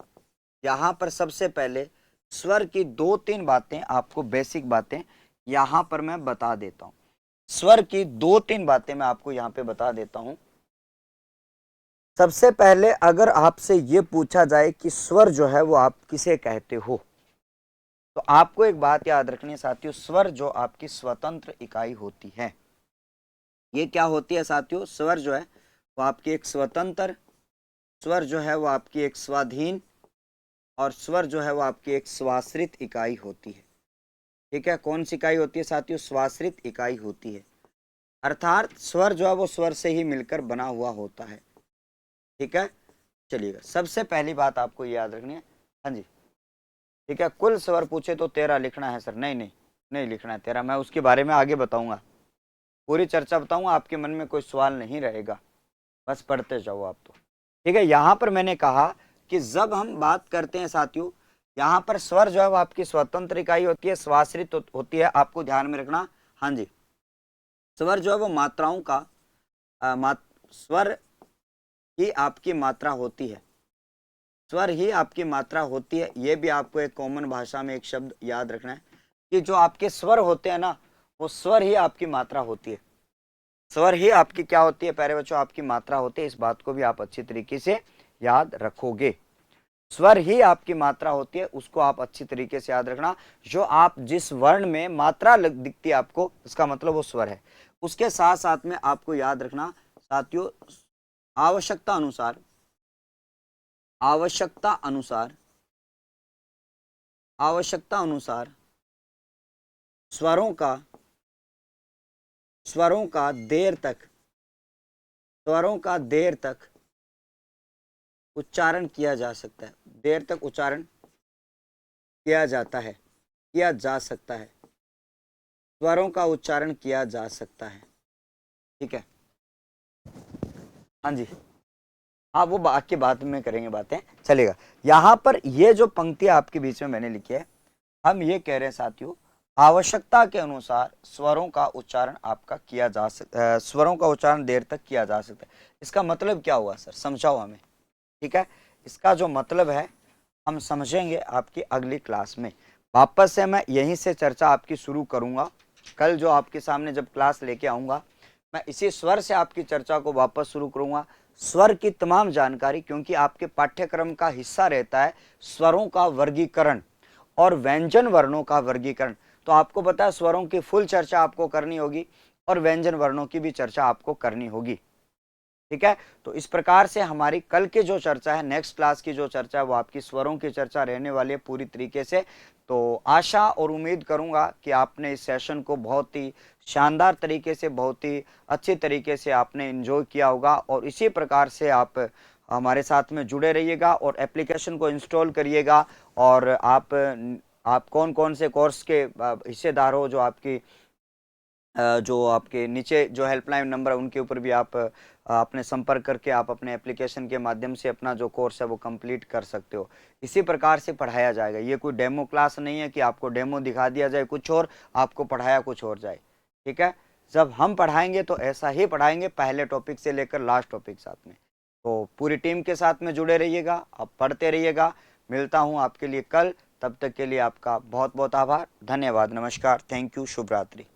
यहाँ पर सबसे पहले स्वर की 2-3 बातें, आपको बेसिक बातें यहाँ पर मैं बता देता हूँ। स्वर की 2-3 बातें मैं आपको यहाँ पे बता देता हूँ। सबसे पहले अगर आपसे ये पूछा जाए कि स्वर जो है वो आप किसे कहते हो, तो आपको एक बात याद रखनी है साथियों, स्वर जो आपकी स्वतंत्र इकाई होती है। ये क्या होती है साथियों? स्वर जो है वो आपकी एक स्वतंत्र, स्वर जो है वो आपकी एक स्वाधीन, और स्वर जो है वो आपकी एक स्वाश्रित इकाई होती है, ठीक है। कौन सी इकाई होती है साथियों? स्वाश्रित इकाई होती है। अर्थात स्वर जो है वो स्वर से ही मिलकर बना हुआ होता है, ठीक है। चलिएगा, सबसे पहली बात आपको याद रखनी है। हाँ जी, ठीक है। कुल स्वर पूछे तो 13 लिखना है सर? नहीं नहीं, नहीं लिखना है 13, मैं उसके बारे में आगे बताऊंगा, पूरी चर्चा बताऊंगा, आपके मन में कोई सवाल नहीं रहेगा, बस पढ़ते जाओ आप तो, ठीक है। यहाँ पर मैंने कहा कि जब हम बात करते हैं साथियों, यहाँ पर स्वर जो है वो आपकी स्वतंत्र इकाई होती है, स्वाश्रित होती है, आपको ध्यान में रखना। हाँ जी, स्वर जो है वो मात्राओं का स्वर ही आपकी मात्रा होती है, स्वर ही आपकी मात्रा होती है। ये भी आपको एक कॉमन भाषा में एक शब्द याद रखना है कि जो आपके स्वर होते हैं ना, वो स्वर ही आपकी मात्रा होती है। स्वर ही आपकी क्या होती है प्यारे बच्चों? आपकी मात्रा होती है। इस बात को भी आप अच्छी तरीके से याद रखोगे। स्वर ही आपकी मात्रा होती है, उसको आप अच्छी तरीके से याद रखना। जो आप जिस वर्ण में मात्रा दिखती है आपको, इसका मतलब वो स्वर है। उसके साथ साथ में आपको याद रखना साथियों, आवश्यकता अनुसार, आवश्यकता अनुसार, आवश्यकता अनुसार स्वरों का, स्वरों का देर तक, स्वरों का देर तक उच्चारण किया जा सकता है, देर तक उच्चारण किया जाता है, किया जा सकता है, स्वरों का उच्चारण किया जा सकता है, ठीक है। हाँ जी, हाँ वो बाकी बाद में करेंगे बातें, चलेगा। यहाँ पर ये जो पंक्ति आपके बीच में मैंने लिखी है, हम ये कह रहे हैं साथियों, आवश्यकता के अनुसार स्वरों का उच्चारण आपका किया जा सकता, स्वरों का उच्चारण देर तक किया जा सकता है। इसका मतलब क्या हुआ सर? समझाओ हमें, ठीक है। इसका जो मतलब है हम समझेंगे आपकी अगली क्लास में। वापस से मैं यहीं से चर्चा आपकी शुरू करूंगा। कल जो आपके सामने जब क्लास लेके आऊंगा, मैं इसी स्वर से आपकी चर्चा को वापस शुरू करूंगा। स्वर की तमाम जानकारी, क्योंकि आपके पाठ्यक्रम का हिस्सा रहता है स्वरों का वर्गीकरण और व्यंजन वर्णों का वर्गीकरण। तो आपको पता है स्वरों की फुल चर्चा आपको करनी होगी और व्यंजन वर्णों की भी चर्चा आपको करनी होगी, ठीक है। तो इस प्रकार से हमारी कल की जो चर्चा है, नेक्स्ट क्लास की जो चर्चा है, वो आपकी स्वरों की चर्चा रहने वाली है पूरी तरीके से। तो आशा और उम्मीद करूंगा कि आपने इस सेशन को बहुत ही शानदार तरीके से, बहुत ही अच्छी तरीके से आपने एंजॉय किया होगा। और इसी प्रकार से आप हमारे साथ में जुड़े रहिएगा और एप्लीकेशन को इंस्टॉल करिएगा। और आप कौन कौन से कोर्स के हिस्सेदार हो, जो आपके नीचे जो हेल्पलाइन नंबर है उनके ऊपर भी आप अपने संपर्क करके आप अपने एप्लीकेशन के माध्यम से अपना जो कोर्स है वो कंप्लीट कर सकते हो। इसी प्रकार से पढ़ाया जाएगा। ये कोई डेमो क्लास नहीं है कि आपको डेमो दिखा दिया जाए कुछ और, आपको पढ़ाया कुछ और जाए, ठीक है। जब हम पढ़ाएंगे तो ऐसा ही पढ़ाएंगे, पहले टॉपिक से लेकर लास्ट टॉपिक साथ में। तो पूरी टीम के साथ में जुड़े रहिएगा, आप पढ़ते रहिएगा। मिलता हूँ आपके लिए कल, तब तक के लिए आपका बहुत बहुत आभार, धन्यवाद, नमस्कार, थैंक यू, शुभ रात्रि।